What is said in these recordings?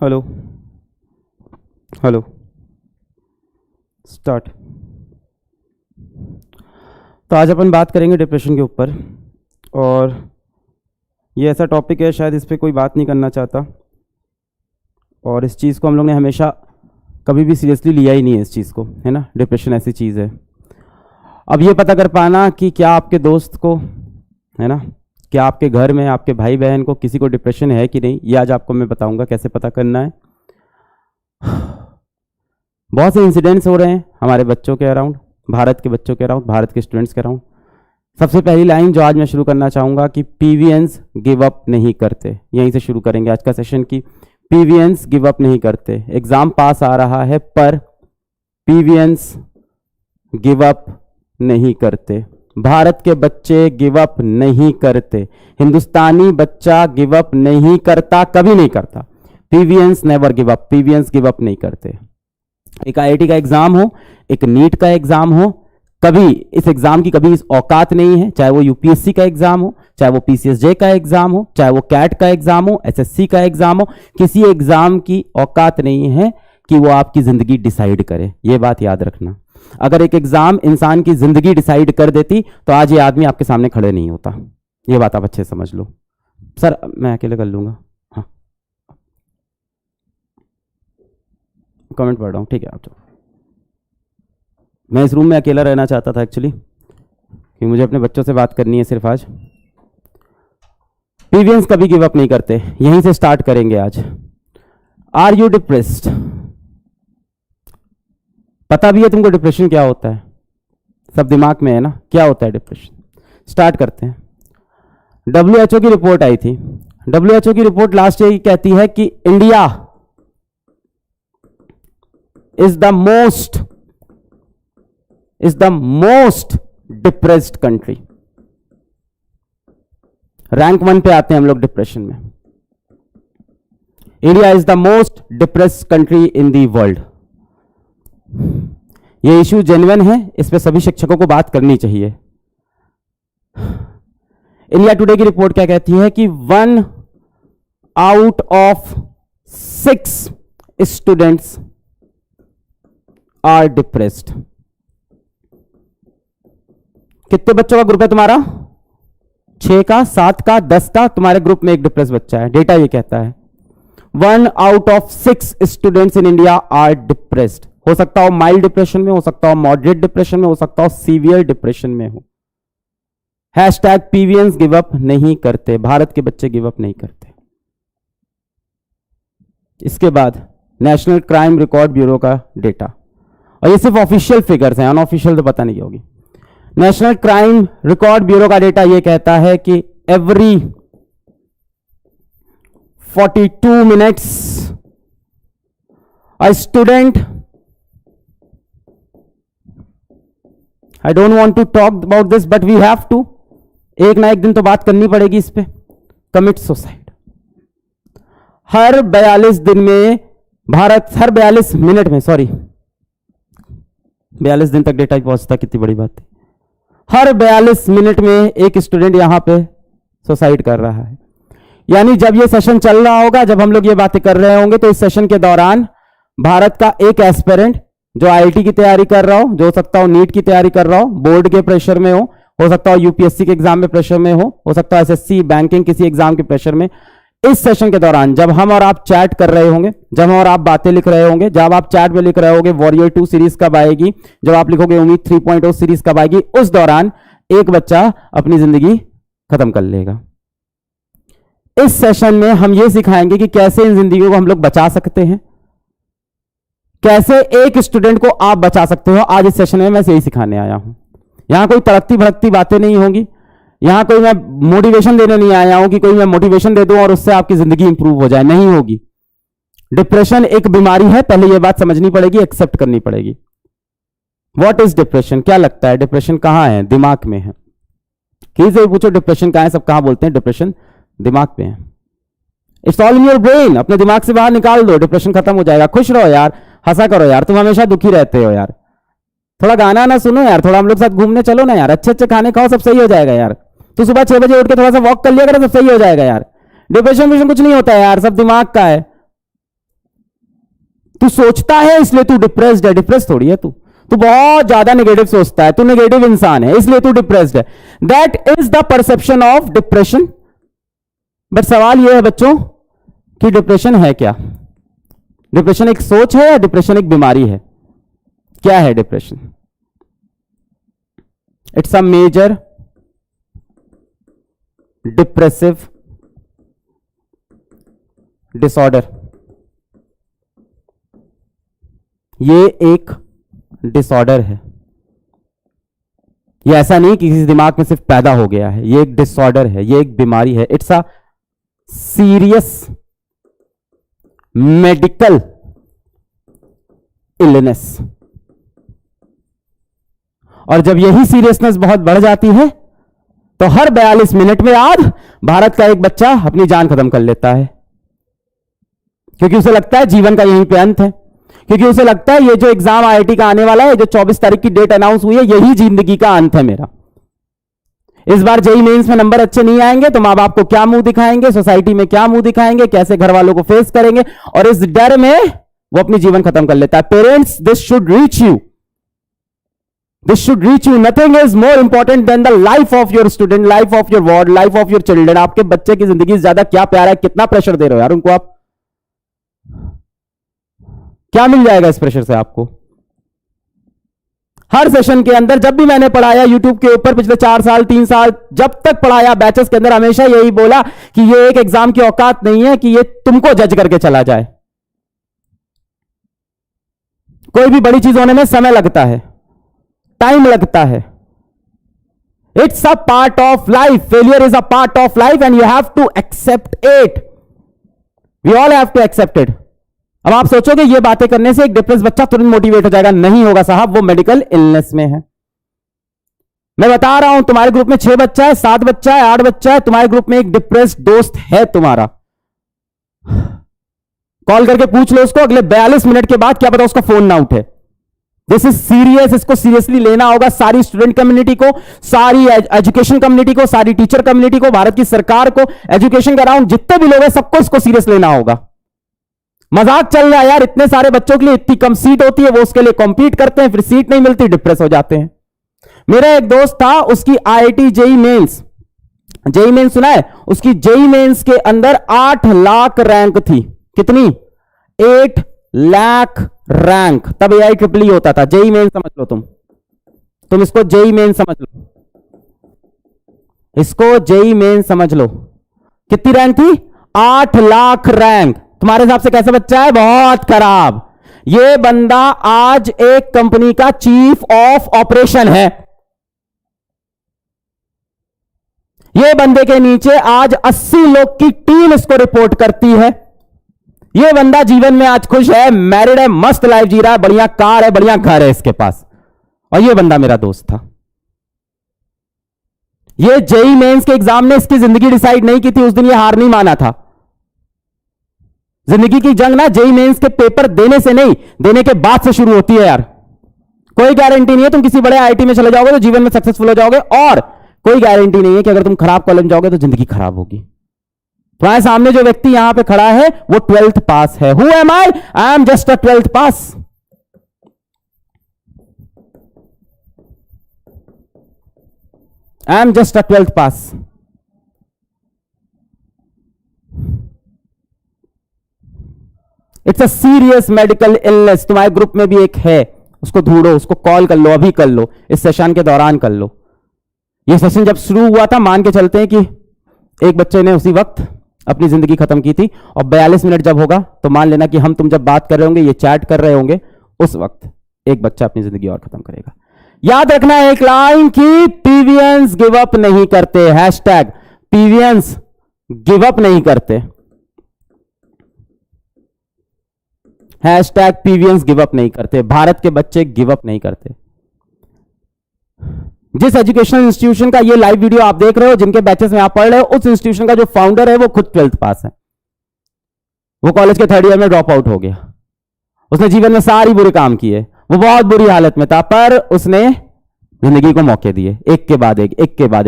Hello hello start. तो आज अपन बात करेंगे डिप्रेशन के ऊपर, और ये ऐसा टॉपिक है शायद इस पे कोई बात नहीं करना चाहता, और इस चीज़ को हम लोग ने हमेशा कभी भी सीरियसली लिया ही नहीं है इस चीज़ को, है ना। डिप्रेशन ऐसी चीज़ है। अब ये पता कर पाना कि क्या आपके दोस्त को, है ना, क्या आपके घर में आपके भाई बहन को किसी को डिप्रेशन है कि नहीं, ये आज आपको मैं बताऊंगा कैसे पता करना है। बहुत से इंसिडेंट्स हो रहे हैं हमारे बच्चों के अराउंड, भारत के बच्चों के अराउंड, भारत के स्टूडेंट्स के अराउंड। सबसे पहली लाइन जो आज मैं शुरू करना चाहूँगा कि पीवीएंस गिव अप नहीं करते, यहीं से शुरू करेंगे आज का सेशन की। पीवीएंस गिव अप नहीं करते। एग्जाम पास आ रहा है पर पीवीएंस गिव अप नहीं करते। भारत के बच्चे गिव अप नहीं करते। हिंदुस्तानी बच्चा गिव अप नहीं करता, कभी नहीं करता। पीवीएंस नेवर गिव अप, पीवीएंस गिव अप नहीं करते। एक आईआईटी का एग्जाम हो, एक नीट का एग्जाम हो, कभी इस एग्जाम की कभी इस औकात नहीं है, चाहे वो यूपीएससी का एग्जाम हो, चाहे वो पीसीएसजे का एग्जाम हो, चाहे वो कैट का एग्जाम हो, एसएससी का एग्जाम हो, किसी एग्जाम की औकात नहीं है कि वो आपकी जिंदगी डिसाइड करे। ये बात याद रखना। अगर एक एग्जाम इंसान की जिंदगी डिसाइड कर देती तो आज ये आदमी आपके सामने खड़े नहीं होता। ये बात आप अच्छे से समझ लो। सर मैं अकेले कर लूंगा, हाँ कमेंट पढ़ रहा हूँ, ठीक है आप जाओ। मैं इस रूम में अकेला रहना चाहता था एक्चुअली, कि मुझे अपने बच्चों से बात करनी है सिर्फ आज। पीवीएंस कभी गिव अप नहीं करते, यहीं से स्टार्ट करेंगे आज। Are you depressed? पता भी है तुमको डिप्रेशन क्या होता है? सब दिमाग में है ना क्या होता है डिप्रेशन। स्टार्ट करते हैं। WHO की रिपोर्ट आई थी। WHO की रिपोर्ट लास्ट ईयर कहती है कि India is the most depressed country. Rank 1 पे आते हैं हम लोग डिप्रेशन में। India is the most depressed country in the world. ये इश्यू जेन्युइन है, इस पे सभी शिक्षकों को बात करनी चाहिए। इंडिया टुडे की रिपोर्ट क्या कहती है कि 1 out of 6 students are depressed. कितने बच्चों का ग्रुप है तुम्हारा? 6 का, 7 का, 10 का, तुम्हारे ग्रुप में एक डिप्रेस बच्चा है। डेटा ये कहता है 1 out of 6 students in India are depressed. हो सकता हो माइल्ड डिप्रेशन में, हो सकता हो मॉडरेट डिप्रेशन में, हो सकता हो सीवियर डिप्रेशन में हो। हैशटैग पीवीएंस गिव अप नहीं करते। भारत के बच्चे गिव अप नहीं करते। इसके बाद नेशनल क्राइम रिकॉर्ड ब्यूरो का डेटा, और ये सिर्फ ऑफिशियल फिगर्स हैं, अनऑफिशियल तो पता नहीं होगी। नेशनल क्राइम रिकॉर्ड ब्यूरो का डेटा ये कहता है कि every 42 minutes a student, I don't want to talk about this but we have to, एक ना एक दिन तो बात करनी पड़ेगी इस पे, commit suicide। हर 42 दिन में भारत, हर 42 मिनट में, सॉरी 42 दिन तक डेटा ही पहुंचता, कितनी बड़ी बात है। हर 42 मिनट में एक स्टूडेंट यहां पे सुसाइड कर रहा है। यानी जब ये सेशन चल रहा होगा, जब हम लोग ये बातें कर रहे होंगे, तो इस सेशन के दौरान भारत का एक एस्पिरेंट जो आईआईटी की तैयारी कर रहा हो, जो हो सकता हो नीट की तैयारी कर रहा हो, बोर्ड के प्रेशर में हो सकता हो यूपीएससी के एग्जाम में प्रेशर में हो सकता है एसएससी बैंकिंग किसी एग्जाम के प्रेशर में, इस सेशन के दौरान जब हम और आप चैट कर रहे होंगे, जब हम और आप बातें लिख रहे होंगे, जब आप चैट में लिख रहे होंगे वॉरियर 2 सीरीज कब आएगी, जब आप लिखोगे उम्मीद 3.0 सीरीज कब आएगी, उस दौरान एक बच्चा अपनी जिंदगी खत्म कर लेगा। इस सेशन में हम ये सिखाएंगे कि कैसे इन जिंदगियों को हम लोग बचा सकते हैं, कैसे एक स्टूडेंट को आप बचा सकते हो। आज इस सेशन में मैं यही सिखाने आया हूं। यहां कोई तड़कती भड़कती बातें नहीं होंगी, यहां कोई मैं मोटिवेशन देने नहीं आया हूं कि कोई मैं मोटिवेशन दे दूं और उससे आपकी जिंदगी इंप्रूव हो जाए, नहीं होगी। डिप्रेशन एक बीमारी है, पहले यह बात समझनी पड़ेगी, एक्सेप्ट करनी पड़ेगी। What is depression? क्या लगता है डिप्रेशन कहां है? दिमाग में है। किसी से पूछो डिप्रेशन कहां है, सब कहां बोलते हैं डिप्रेशन दिमाग पे है। It's all in your brain. अपने दिमाग से बाहर निकाल दो, डिप्रेशन खत्म हो जाएगा। खुश रहो यार, हंसा करो यार, तुम हमेशा दुखी रहते हो यार। थोड़ा गाना ना सुनो यार, थोड़ा हम लोग साथ घूमने चलो ना यार, अच्छे अच्छे खाने खाओ, सब सही हो जाएगा यार। तो सुबह 6 बजे उठ के थोड़ा सा वॉक कर लिया करो, सब सही हो जाएगा यार। डिप्रेशन कुछ नहीं होता है यार, सब दिमाग का है। तू सोचता है इसलिए तू डिप्रेस्ड है। डिप्रेस थोड़ी है तू बहुत ज्यादा नेगेटिव सोचता है, तू नेगेटिव इंसान है इसलिए तू डिप्रेस्ड है। That is the perception of depression. But सवाल यह है बच्चों कि डिप्रेशन है क्या? डिप्रेशन एक सोच है या डिप्रेशन एक बीमारी है? क्या है depression? It's a major depressive disorder. ये एक डिसऑर्डर है। ये ऐसा नहीं कि किसी दिमाग में सिर्फ पैदा हो गया है, ये एक डिसऑर्डर है, ये एक बीमारी है। It's a serious medical illness. और जब यही सीरियसनेस बहुत बढ़ जाती है तो हर 42 मिनट में आज भारत का एक बच्चा अपनी जान खत्म कर लेता है, क्योंकि उसे लगता है जीवन का यहीं पे अंत है। क्योंकि उसे लगता है ये जो एग्जाम आईआईटी का आने वाला है, जो 24 तारीख की डेट अनाउंस हुई है, यही जिंदगी का अंत है मेरा। इस बार जेईई मेंस में नंबर अच्छे नहीं आएंगे तो मां बाप को क्या मुंह दिखाएंगे, सोसाइटी में क्या मुंह दिखाएंगे, कैसे घर वालों को फेस करेंगे, और इस डर में वो अपनी जीवन खत्म कर लेता है। Parents, this should reach you, this should reach you. Nothing is more important than the life of your student, life of your ward, life of your children. आपके बच्चे की जिंदगी से ज्यादा क्या प्यारा है, कितना प्रेशर दे रहे हो यार उनको आप? क्या मिल जाएगा इस प्रेशर से आपको? हर सेशन के अंदर जब भी मैंने पढ़ाया यूट्यूब के ऊपर पिछले 4 साल 3 साल जब तक पढ़ाया बैचेस के अंदर, हमेशा यही बोला कि ये एक एग्जाम की औकात नहीं है कि ये तुमको जज करके चला जाए। कोई भी बड़ी चीज होने में समय लगता है, टाइम लगता है। It's a part of life, failure is a part of life and you have to accept it. We all have to accept it. अब आप सोचोगे ये बातें करने से एक डिप्रेस बच्चा तुरंत मोटिवेट हो जाएगा, नहीं होगा साहब, वो मेडिकल इलनेस में है। मैं बता रहा हूं, तुम्हारे ग्रुप में 6 बच्चा है, 7 बच्चा है, 8 बच्चा है, तुम्हारे ग्रुप में एक डिप्रेस्ड दोस्त है तुम्हारा। कॉल करके पूछ लो उसको, अगले 42 मिनट के बाद क्या पता उसका फोन ना उठे। दिस इज सीरियस, इसको सीरियसली लेना होगा। सारी स्टूडेंट कम्युनिटी को, सारी एजुकेशन कम्युनिटी को, सारी टीचर कम्युनिटी को, भारत की सरकार को, एजुकेशन के अराउंड जितने भी लोग हैं सबको इसको सीरियस लेना होगा। मजाक चल रहा है यार, इतने सारे बच्चों के लिए इतनी कम सीट होती है, वो उसके लिए कॉम्पीट करते हैं, फिर सीट नहीं मिलती, डिप्रेस हो जाते हैं। मेरा एक दोस्त था, उसकी IIT JEE Mains, JEE Mains सुना है? उसकी जेईई मेंस के अंदर 8 लाख रैंक थी। कितनी? 8 लाख रैंक। तब AIEEE होता था। जेईई मेंस समझ लो तुम इसको जेईई मेंस समझ लो, इसको जेईई मेंस समझ लो। कितनी रैंक थी? 8 लाख रैंक। तुम्हारे हिसाब से कैसा बच्चा है? बहुत खराब। ये बंदा आज एक कंपनी का चीफ ऑफ ऑपरेशन है। ये बंदे के नीचे आज 80 लोग की टीम इसको रिपोर्ट करती है। ये बंदा जीवन में आज खुश है, मैरिड है, मस्त लाइफ जी रहा है, बढ़िया कार है, बढ़िया घर है इसके पास। और ये बंदा मेरा दोस्त था। ये जेईई मेंस के एग्जाम ने इसकी जिंदगी डिसाइड नहीं की थी, उस दिन ये हार नहीं माना था। जिंदगी की जंग ना जेईई मेंस के पेपर देने से नहीं, देने के बाद से शुरू होती है यार। कोई गारंटी नहीं है तुम किसी बड़े आईआईटी में चले जाओगे तो जीवन में सक्सेसफुल हो जाओगे, और कोई गारंटी नहीं है कि अगर तुम खराब कॉलेज में जाओगे तो जिंदगी खराब होगी। तुम्हारे सामने जो व्यक्ति यहां पे खड़ा है वो 12th पास है। Who am I am just a 12th pass. I am just a 12th pass. It's a serious medical illness. तुम्हारे ग्रुप में भी एक है, उसको ढूंढो, उसको कॉल कर लो, अभी कर लो, इस सेशन के दौरान कर लो। ये सेशन जब शुरू हुआ था, मान के चलते हैं कि एक बच्चे ने उसी वक्त अपनी जिंदगी खत्म की थी, और 42 मिनट जब होगा तो मान लेना कि हम तुम जब बात कर रहे होंगे, ये चैट कर रहे होंगे, उस वक्त एक बच्चा अपनी जिंदगी और खत्म करेगा। याद रखना है एक लाइन की, पीवीएंस गिव अप नहीं करते। हैशटैग पीवीएंस गिव अप नहीं करते। हैशटैग पीवीएंस गिव अप नहीं करते। भारत के बच्चे गिव अप नहीं करते। जिस एजुकेशनल इंस्टीट्यूशन का ये लाइव वीडियो आप देख रहे हो, जिनके बैचेस में आप पढ़ रहे हो, उस इंस्टीट्यूशन का जो फाउंडर है वो खुद 12th पास है। वो कॉलेज के 3rd ईयर में ड्रॉप आउट हो गया। उसने जीवन में सारी बुरे काम किए, वो बहुत बुरी हालत में था, पर उसने जिंदगी को मौके दिए, एक के बाद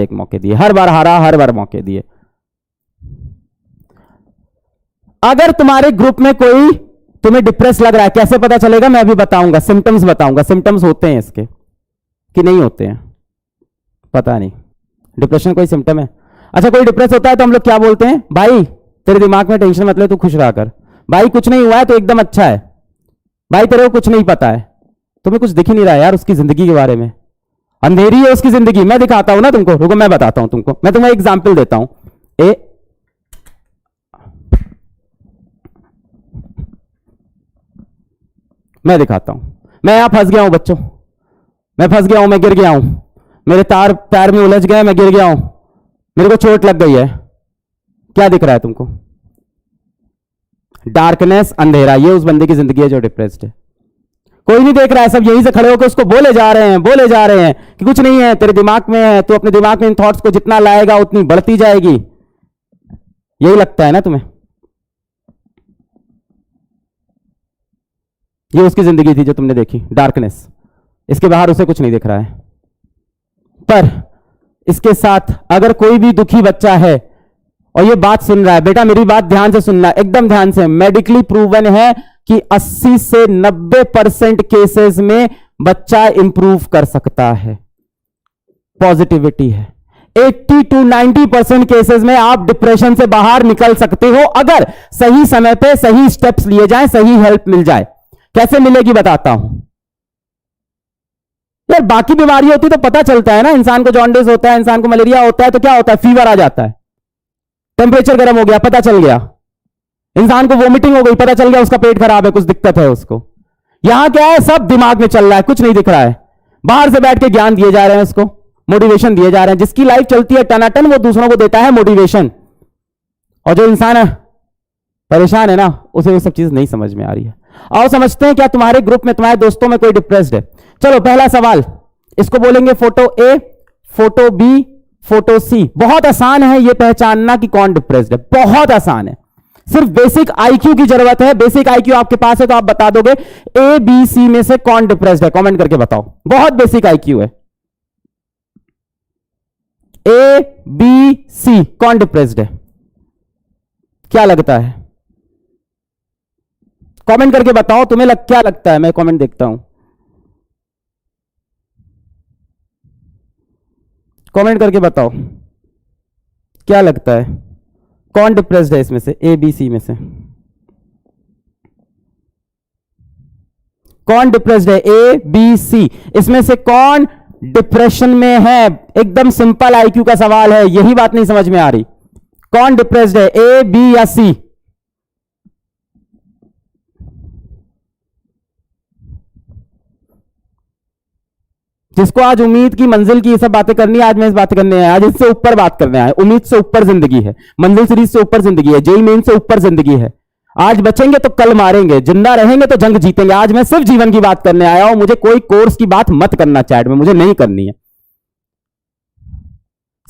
एक मौके दिए, हर बार हारा, हर बार मौके दिए। अगर तुम्हारे ग्रुप में कोई तुम्हें डिप्रेस लग रहा है, कैसे पता चलेगा? मैं अभी बताऊंगा, सिम्टम्स बताऊंगा। सिम्टम्स होते हैं इसके कि नहीं होते हैं पता नहीं। डिप्रेशन कोई सिम्टम है? अच्छा, कोई डिप्रेस होता है तो हम लोग क्या बोलते हैं? भाई तेरे दिमाग में टेंशन मत ले, तू खुश रहा कर। भाई कुछ नहीं हुआ है तो एकदम अच्छा है। भाई तेरे को कुछ नहीं पता है, तुम्हें कुछ दिख ही नहीं रहा है यार उसकी जिंदगी के बारे में, अंधेरी है उसकी जिंदगी। मैं दिखाता हूं ना तुमको, रुको मैं बताता हूं तुमको, मैं तुम्हें एग्जाम्पल देता हूं। मैं दिखाता हूं। मैं यहां फंस गया हूं बच्चों, मैं फंस गया हूं, मैं गिर गया हूं, मेरे तार पैर में उलझ गए, मैं गिर गया हूं, मेरे को चोट लग गई है। क्या दिख रहा है तुमको? डार्कनेस, अंधेरा। ये उस बंदे की जिंदगी है जो डिप्रेस्ड है। कोई नहीं देख रहा है, सब यहीं से खड़े होकर उसको बोले जा रहे हैं, बोले जा रहे हैं कि कुछ नहीं है, तेरे दिमाग में है, तो अपने दिमाग में इन थॉट्स को जितना लाएगा उतनी बढ़ती जाएगी। यही लगता है ना तुम्हें? ये उसकी जिंदगी थी जो तुमने देखी, डार्कनेस। इसके बाहर उसे कुछ नहीं दिख रहा है। पर इसके साथ अगर कोई भी दुखी बच्चा है और ये बात सुन रहा है, बेटा मेरी बात ध्यान से सुनना, एकदम ध्यान से, मेडिकली प्रूवन है कि 80 से 90% केसेस में बच्चा इंप्रूव कर सकता है। पॉजिटिविटी है। 80 to 90% केसेस में आप डिप्रेशन से बाहर निकल सकते हो अगर सही समय पे सही स्टेप्स लिए जाएं, सही हेल्प मिल जाए। कैसे मिलेगी बताता हूं यार। बाकी बीमारी होती तो पता चलता है ना, इंसान को जॉन्डिस होता है, इंसान को मलेरिया होता है तो क्या होता है? फीवर आ जाता है, टेम्परेचर गर्म हो गया, पता चल गया। इंसान को वोमिटिंग हो गई, पता चल गया उसका पेट खराब है, कुछ दिक्कत है उसको। यहां क्या है? सब दिमाग में चल रहा है, कुछ नहीं दिख रहा है। बाहर से बैठ के ज्ञान दिए जा रहे हैं उसको, मोटिवेशन दिए जा रहे हैं। जिसकी लाइफ चलती है टनाटन, वो दूसरों को देता है मोटिवेशन। और जो इंसान है परेशान है ना, उसे ये सब चीज नहीं समझ में आ रही है। आओ समझते हैं, क्या तुम्हारे ग्रुप में, तुम्हारे दोस्तों में कोई डिप्रेस्ड है? चलो पहला सवाल, इसको बोलेंगे फोटो ए, फोटो बी, फोटो सी। बहुत आसान है ये पहचानना कि कौन डिप्रेस्ड है, बहुत आसान है। सिर्फ बेसिक आईक्यू की जरूरत है। बेसिक आईक्यू आपके पास है तो आप बता दोगे ए बी सी में से कौन डिप्रेस्ड है। कमेंट करके बताओ, बहुत बेसिक आईक्यू है। ए बी सी कौन डिप्रेस्ड है? क्या लगता है? कमेंट करके बताओ, तुम्हें क्या लगता है? मैं कमेंट देखता हूं, कमेंट करके बताओ क्या लगता है कौन डिप्रेस्ड है इसमें से, ए बी सी में से कौन डिप्रेस्ड है? ए बी सी इसमें से कौन डिप्रेशन में है? एकदम सिंपल आईक्यू का सवाल है, यही बात नहीं समझ में आ रही। कौन डिप्रेस्ड है, ए बी या सी? जिसको आज उम्मीद की मंजिल की ये सब बातें करनी है, आज मैं इस बात करने आया, आज इससे ऊपर बात करने आया। उम्मीद से ऊपर जिंदगी है, मंजिल सीरीज से ऊपर जिंदगी है, जेई मेन से ऊपर जिंदगी है। आज बचेंगे तो कल मारेंगे, जिंदा रहेंगे तो जंग जीतेंगे। आज मैं सिर्फ जीवन की बात करने आया हूं। मुझे कोई कोर्स की बात मत करना चैट में, मुझे नहीं करनी है।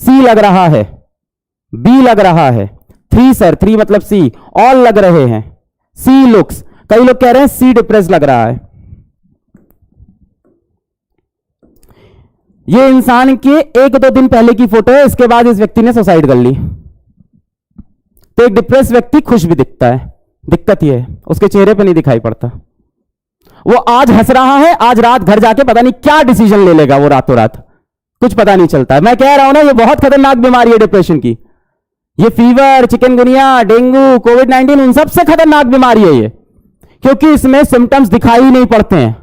सी लग रहा है, बी लग रहा है, 3 सर, 3 मतलब सी, ऑल लग रहे हैं। सी लुक्स, कई लोग कह रहे हैं सी डिप्रेस लग रहा है। ये इंसान के 1-2 दिन पहले की फोटो है, इसके बाद इस व्यक्ति ने सुसाइड कर ली। तो एक डिप्रेस व्यक्ति खुश भी दिखता है, दिक्कत यह है उसके चेहरे पे नहीं दिखाई पड़ता। वो आज हंस रहा है, आज रात घर जाके पता नहीं क्या डिसीजन ले लेगा वो, रातों रात कुछ पता नहीं चलता है। मैं कह रहा हूं ना, ये बहुत खतरनाक बीमारी है डिप्रेशन की। ये फीवर, चिकनगुनिया, डेंगू, कोविड-19 उन सबसे खतरनाक बीमारी है ये, क्योंकि इसमें सिम्टम्स दिखाई नहीं पड़ते हैं।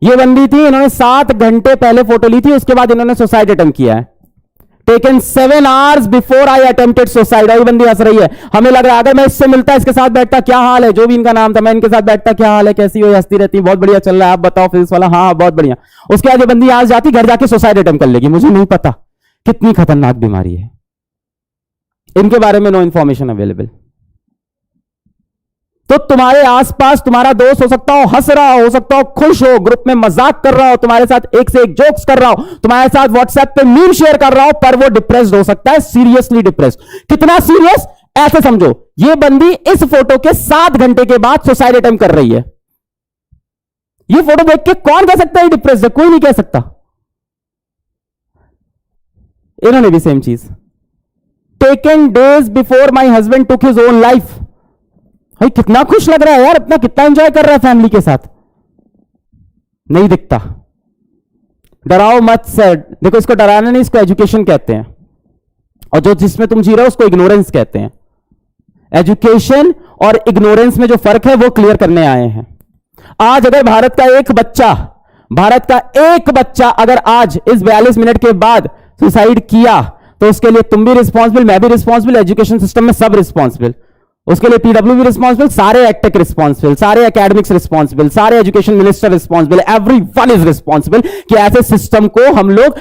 ये बंदी थी, इन्होंने 7 घंटे पहले फोटो ली थी, उसके बाद इन्होंने सुसाइड अटेम्प्ट किया है। Taken 7 hours before I attempted suicide. ये बंदी हंस रही है, हमें लग रहा है अगर मैं इससे मिलता, इसके साथ बैठता, क्या हाल है, जो भी इनका नाम था, मैं इनके साथ बैठता, क्या हाल है, कैसी हो, हंसती रहती, बहुत बढ़िया चल रहा है, आप बताओ फिजिक्स वाला, हाँ बहुत बढ़िया। उसके बाद ये बंदी आज जाती, घर जाके सुसाइड अटेम्प्ट कर लेगी। मुझे नहीं पता कितनी खतरनाक बीमारी है, इनके बारे में नो इंफॉर्मेशन अवेलेबल। तो तुम्हारे आसपास तुम्हारा दोस्त हो सकता हो, हंस रहा हो सकता हो, खुश हो, ग्रुप में मजाक कर रहा हो, तुम्हारे साथ एक से एक जोक्स कर रहा हो, तुम्हारे साथ व्हाट्सएप पे मीम शेयर कर रहा हो, पर वो डिप्रेस्ड हो सकता है, सीरियसली डिप्रेस्ड। कितना सीरियस? ऐसे समझो, ये बंदी इस फोटो के 7 घंटे के बाद सुसाइड अटेम्प्ट कर रही है। ये फोटो देख के कौन कह सकता है डिप्रेस्ड है? कोई नहीं कह सकता। इन्होंने भी सेम चीज, taken days before my husband took his own life. भाई कितना खुश लग रहा है यार, अपना कितना एंजॉय कर रहा है फैमिली के साथ, नहीं दिखता। डराओ मत सर, देखो इसको डराना नहीं, इसको एजुकेशन कहते हैं, और जो जिसमें तुम जी रहे हो उसको इग्नोरेंस कहते हैं। एजुकेशन और इग्नोरेंस में जो फर्क है वो क्लियर करने आए हैं। आज अगर भारत का एक बच्चा अगर आज इस 42 मिनट के बाद सुसाइड किया तो उसके लिए तुम भी रिस्पॉन्सिबल, मैं भी रिस्पॉन्सिबल, एजुकेशन सिस्टम में सब रिस्पॉन्सिबल, उसके लिए पीडब्ल्यू भी रिस्पॉन्सिबल, सारे एक्टेक रिस्पॉन्सिबल, सारे एकेडमिक्स रिस्पॉन्सिबल, सारे education minister responsible, everyone is responsible कि ऐसे सिस्टम को हम लोग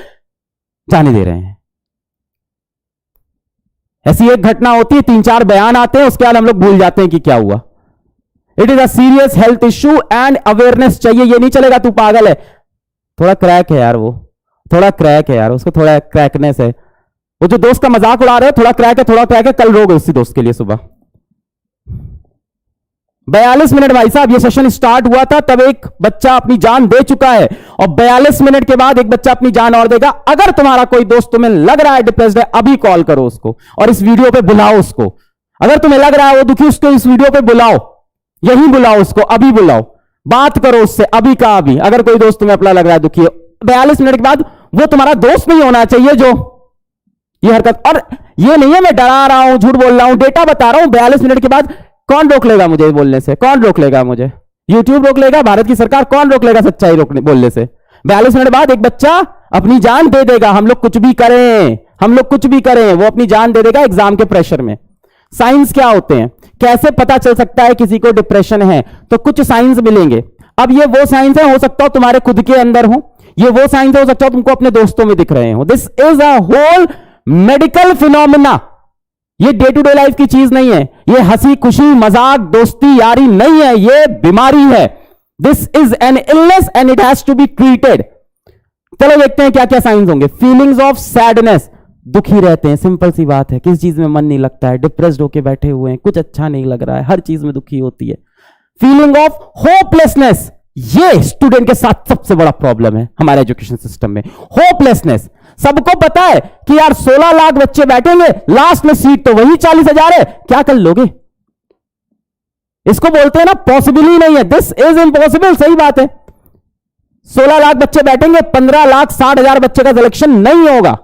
जाने दे रहे हैं। ऐसी एक घटना होती है, 3-4 बयान आते हैं, उसके बाद हम लोग भूल जाते हैं कि क्या हुआ। It is a serious health issue and awareness चाहिए। ये नहीं चलेगा तू पागल है, थोड़ा क्रैक है यार, वो थोड़ा क्रैक है यार, उसको थोड़ा क्रैकनेस है। वो जो दोस्त का मजाक उड़ा रहे हैं, थोड़ा क्रैक है, थोड़ा क्रैक है, कल रोग उसी दोस्त के लिए सुबह। 42 मिनट भाई साहब, ये सेशन स्टार्ट हुआ था तब एक बच्चा अपनी जान दे चुका है, और 42 मिनट के बाद एक बच्चा अपनी जान और देगा। अगर तुम्हारा कोई दोस्त तुम्हें लग रहा है डिप्रेस्ड है, अभी कॉल करो उसको और इस वीडियो पे बुलाओ उसको। अगर तुम्हें लग रहा है वो दुखी, उसको इस वीडियो पे बुलाओ, यही बुलाओ उसको, अभी बुलाओ, बात करो उससे अभी का अभी। अगर कोई दोस्त तुम्हें अपना लग रहा है दुखी है, 42 मिनट के बाद वो तुम्हारा दोस्त नहीं होना चाहिए जो ये हरकत। और ये नहीं है मैं डरा रहा हूं, झूठ बोल रहा हूं, डेटा बता रहा हूं। 42 मिनट के बाद कौन रोक लेगा मुझे बोलने से? कौन रोक लेगा मुझे? यूट्यूब रोक लेगा, भारत की सरकार, कौन रोक लेगा सच्चाई रोकने बोलने से? 42 मिनट बाद एक बच्चा अपनी जान दे देगा। हम लोग कुछ भी करें, हम लोग कुछ भी करें, वो अपनी जान दे देगा एग्जाम के प्रेशर में। साइंस क्या होते हैं? कैसे पता चल सकता है किसी को डिप्रेशन है? तो कुछ साइंस मिलेंगे। अब ये वो साइंस है, हो सकता हो तुम्हारे खुद के अंदर हो, ये वो साइंस हो सकता हो तुमको अपने दोस्तों में दिख रहे हो। This is a whole medical phenomena. ये डे टू डे लाइफ की चीज नहीं है, ये हंसी खुशी मजाक दोस्ती यारी नहीं है, ये बीमारी है। This is an illness and it has to be treated. चलो देखते हैं क्या क्या साइंस होंगे। फीलिंग्स ऑफ सैडनेस, दुखी रहते हैं, सिंपल सी बात है, किसी चीज में मन नहीं लगता है, डिप्रेस्ड होके बैठे हुए हैं, कुछ अच्छा नहीं लग रहा है, हर चीज में दुखी होती है। फीलिंग ऑफ होपलेसनेस, ये स्टूडेंट के साथ सबसे बड़ा प्रॉब्लम है हमारे एजुकेशन सिस्टम में। होपलेसनेस, सबको पता है कि यार 16 लाख बच्चे बैठेंगे, लास्ट में सीट तो वही 40,000 है, क्या कर लोगे? इसको बोलते हैं ना पॉसिबल ही नहीं है, दिस इज इम्पॉसिबल। सही बात है, 16 लाख बच्चे बैठेंगे, 15,60,000 बच्चे का सिलेक्शन नहीं होगा।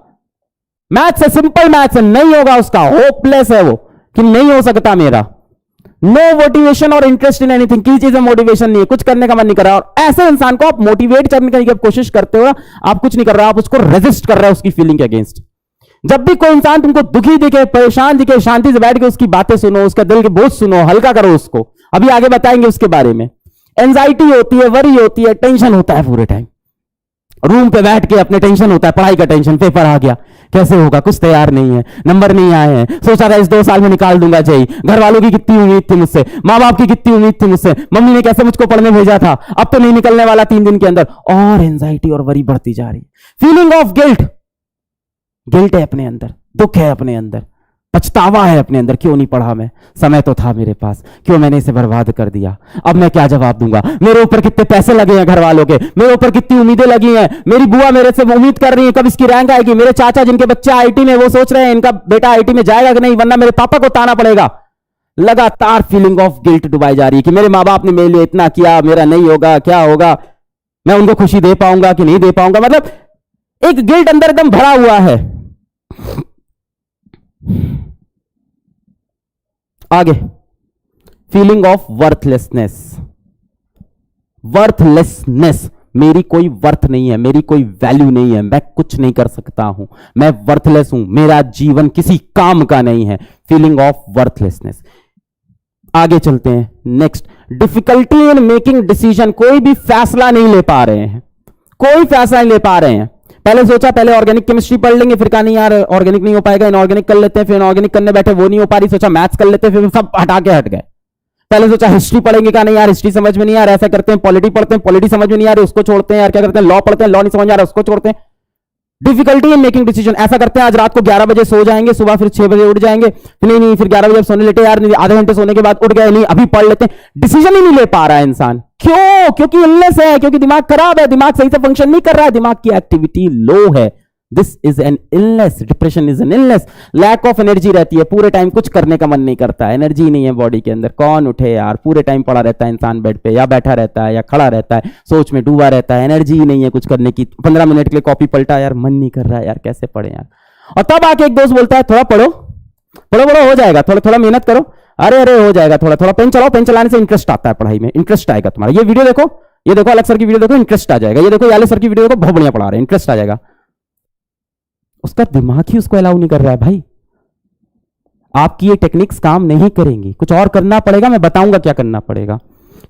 मैथ्स है, सिंपल मैथ्स है, नहीं होगा उसका। होपलेस है वो कि नहीं हो सकता मेरा। नो मोटिवेशन और इंटरेस्ट इन एनीथिंग, किसी चीज में मोटिवेशन नहीं है, कुछ करने का मन नहीं कर रहा। और ऐसे इंसान को आप मोटिवेट करने की कोशिश करते हो, आप कुछ नहीं कर रहा, आप उसको रेजिस्ट कर रहे हो उसकी फीलिंग के अगेंस्ट। जब भी कोई इंसान तुमको दुखी दिखे, परेशान दिखे, शांति से बैठ के उसकी बातें सुनो, उसका दिल के बोझ सुनो, हल्का करो उसको। अभी आगे बताएंगे उसके बारे में। एंजाइटी होती है, वरी होती है, टेंशन होता है पूरे टाइम। रूम पे बैठ के अपने टेंशन होता है, पढ़ाई का टेंशन, पेपर आ गया, कैसे होगा, कुछ तैयार नहीं है, नंबर नहीं आए हैं, सोचा था इस 2 साल में निकाल दूंगा जेई, घर वालों की कितनी उम्मीद थी मुझसे, माँ बाप की कितनी उम्मीद थी मुझसे, मम्मी ने कैसे मुझको पढ़ने भेजा था, अब तो नहीं निकलने वाला 3 दिन के अंदर। और एंजाइटी और वरी बढ़ती जा रही। फीलिंग ऑफ गिल्ट, गिल्ट है अपने अंदर, दुख है अपने अंदर, पछतावा है अपने अंदर, क्यों नहीं पढ़ा मैं, समय तो था मेरे पास, क्यों मैंने इसे बर्बाद कर दिया, अब मैं क्या जवाब दूंगा, मेरे ऊपर कितने पैसे लगे हैं घर वालों के, मेरे ऊपर कितनी उम्मीदें लगी हैं, मेरी बुआ मेरे से उम्मीद कर रही है कब इसकी रैंक आएगी, मेरे चाचा जिनके बच्चे आईटी में, वो सोच रहे हैं इनका बेटा आईटी में जाएगा कि नहीं, वरना मेरे पापा को ताना पड़ेगा। लगातार फीलिंग ऑफ गिल्ट डुबाई जा रही है कि मेरे माँ बाप ने मेरे लिए इतना किया, मेरा नहीं होगा, क्या होगा, मैं उनको खुशी दे पाऊंगा कि नहीं दे पाऊंगा। मतलब एक गिल्ट अंदर एकदम भरा हुआ है। आगे, फीलिंग ऑफ वर्थलेसनेस, वर्थलेसनेस, मेरी कोई वर्थ नहीं है, मेरी कोई वैल्यू नहीं है, मैं कुछ नहीं कर सकता हूं, मैं वर्थलेस हूं, मेरा जीवन किसी काम का नहीं है। Feeling of worthlessness. आगे चलते हैं। Next, difficulty in making decision, कोई भी फैसला नहीं ले पा रहे हैं, कोई फैसला नहीं ले पा रहे हैं। पहले सोचा पहले ऑर्गेनिक केमिस्ट्री पढ़ लेंगे, फिर कहा नहीं यार ऑर्गेनिक नहीं हो पाएगा, इनऑर्गेनिक कर लेते हैं, फिर इनऑर्गेनिक करने बैठे वो नहीं हो पा रही, सोचा मैथ्स कर लेते हैं, फिर सब हटा के हट गए। पहले सोचा हिस्ट्री पढ़ेंगे, कहा नहीं यार हिस्ट्री समझ में नहीं आ रहा, ऐसा करते हैं पॉलिटी पढ़ते हैं, पॉलिटी समझ में नहीं आ रही, उसको छोड़ते हैं यार, क्या करते हैं लॉ पढ़ते हैं, लॉ नहीं समझ आ रहा, उसको छोड़ते हैं। डिफिकल्टी इन मेकिंग डिसीजन, ऐसा करते हैं आज रात को 11 बजे सो जाएंगे, सुबह फिर 6 बजे उठ जाएंगे, नहीं फिर 11 बजे सोने लेटे, यार आधे घंटे सोने के बाद उठ गए, नहीं अभी पढ़ लेते हैं। डिसीजन ही नहीं ले पा रहा है इंसान। क्यों? क्योंकि इलनेस है, क्योंकि दिमाग खराब है, दिमाग सही से फंक्शन नहीं कर रहा है, दिमाग की एक्टिविटी लो है, this is an illness, depression is an illness. Lack of energy रहती है, पूरे टाइम कुछ करने का मन नहीं करता, एनर्जी नहीं है बॉडी के अंदर। कौन उठे यार, पूरे टाइम पड़ा रहता है इंसान बेड पे, या बैठा रहता है या खड़ा रहता है, सोच में डूबा रहता है, एनर्जी ही नहीं है कुछ करने की। 15 मिनट के लिए कॉपी पलटा, यार मन नहीं कर रहा है यार, कैसे पढ़े यार। और तब आके एक दोस्त बोलता है थोड़ा पढ़ो, पढ़ो पढ़ो हो जाएगा, थोड़ा थोड़ा मेहनत करो, अरे अरे हो जाएगा, थोड़ा थोड़ा पेन चलाओ, पेन चलाने से इंटरेस्ट आता है पढ़ाई में, इंटरेस्ट आएगा तुम्हारा। ये वीडियो देखो, ये देखो अलग सर की वीडियो देखो, इंटरेस्ट आ जाएगा। ये देखो याले सर की वीडियो देखो, बहुत बढ़िया पढ़ा रहे हैं, इंटरेस्ट आ जाएगा। उसका दिमाग ही उसको अलाउ नहीं कर रहा है भाई। आपकी ये टेक्निक्स काम नहीं करेंगी, कुछ और करना पड़ेगा, मैं बताऊंगा क्या करना पड़ेगा।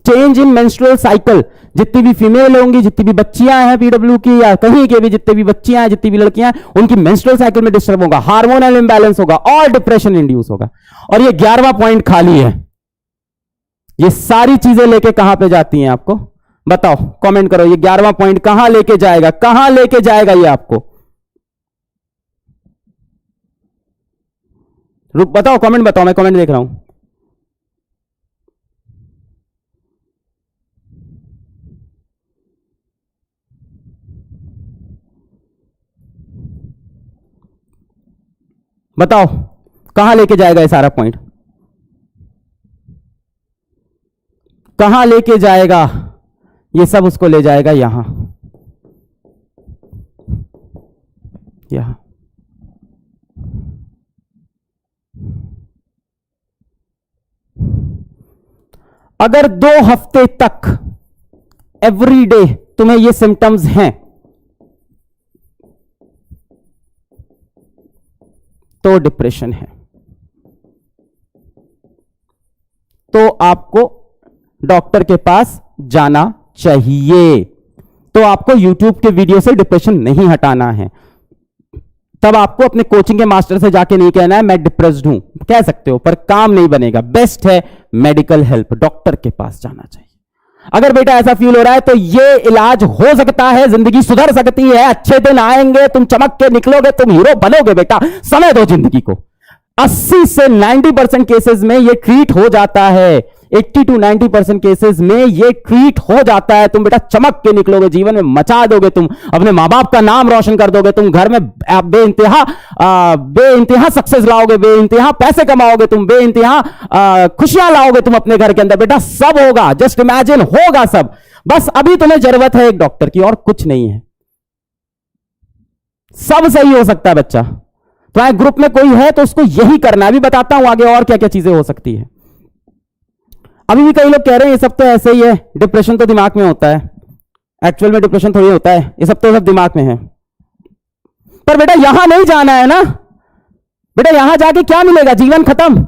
चेंज इन मेंस्ट्रुअल साइकिल, जितनी भी फीमेल होंगी, जितनी भी बच्चियां हैं पीडब्ल्यू की या कहीं के भी, जितनी भी बच्चियां हैं, जितनी भी लड़कियां हैं, उनकी मेंस्ट्रुअल साइकिल में डिस्टर्ब होगा, हार्मोनल इंबैलेंस होगा और डिप्रेशन इंड्यूस होगा। और ये 11वां पॉइंट खाली है। ये सारी चीजें लेके कहां पे जाती हैं आपको बताओ, कमेंट करो। ये 11वां पॉइंट कहां लेके जाएगा, कहां लेके जाएगा ये आपको? रुक बताओ, कमेंट बताओ, मैं कमेंट देख रहा हूं। बताओ कहां लेके जाएगा ये सारा पॉइंट, कहां लेके जाएगा? ये सब उसको ले जाएगा यहां, यहां। अगर 2 हफ्ते तक एवरी डे तुम्हें ये सिम्टम्स हैं तो डिप्रेशन है, तो आपको डॉक्टर के पास जाना चाहिए। तो आपको YouTube के वीडियो से डिप्रेशन नहीं हटाना है। तब आपको अपने कोचिंग के मास्टर से जाके नहीं कहना है मैं डिप्रेस्ड हूं, कह सकते हो पर काम नहीं बनेगा। बेस्ट है मेडिकल हेल्प, डॉक्टर के पास जाना चाहिए। अगर बेटा ऐसा फील हो रहा है तो ये इलाज हो सकता है, जिंदगी सुधर सकती है, अच्छे दिन आएंगे, तुम चमक के निकलोगे, तुम हीरो बनोगे। बेटा समय दो जिंदगी को। 80 से 90% केसेस में ये ट्रीट हो जाता है, 80 to 90% केसेस में ये ट्रीट हो जाता है। तुम बेटा चमक के निकलोगे, जीवन में मचा दोगे, तुम अपने मां बाप का नाम रोशन कर दोगे, तुम घर में बेइंतहा सक्सेस लाओगे, बेइंतहा पैसे कमाओगे, तुम बेइंतहा खुशियां लाओगे तुम अपने घर के अंदर। बेटा सब होगा, जस्ट इमेजिन, होगा सब। बस अभी तुम्हें जरूरत है एक डॉक्टर की और कुछ नहीं है। सब सही हो सकता है बच्चा। तुम्हारे ग्रुप में कोई है तो उसको यही करना है। अभी बताता हूं आगे और क्या क्या चीजें हो सकती है। अभी भी कई लोग कह रहे हैं ये सब तो ऐसे ही है, डिप्रेशन तो दिमाग में होता है। एक्चुअल में डिप्रेशन थोड़ी होता है, ये सब तो सब दिमाग में है। पर बेटा यहां नहीं जाना है ना। बेटा यहां जाके क्या मिलेगा? जीवन खत्म,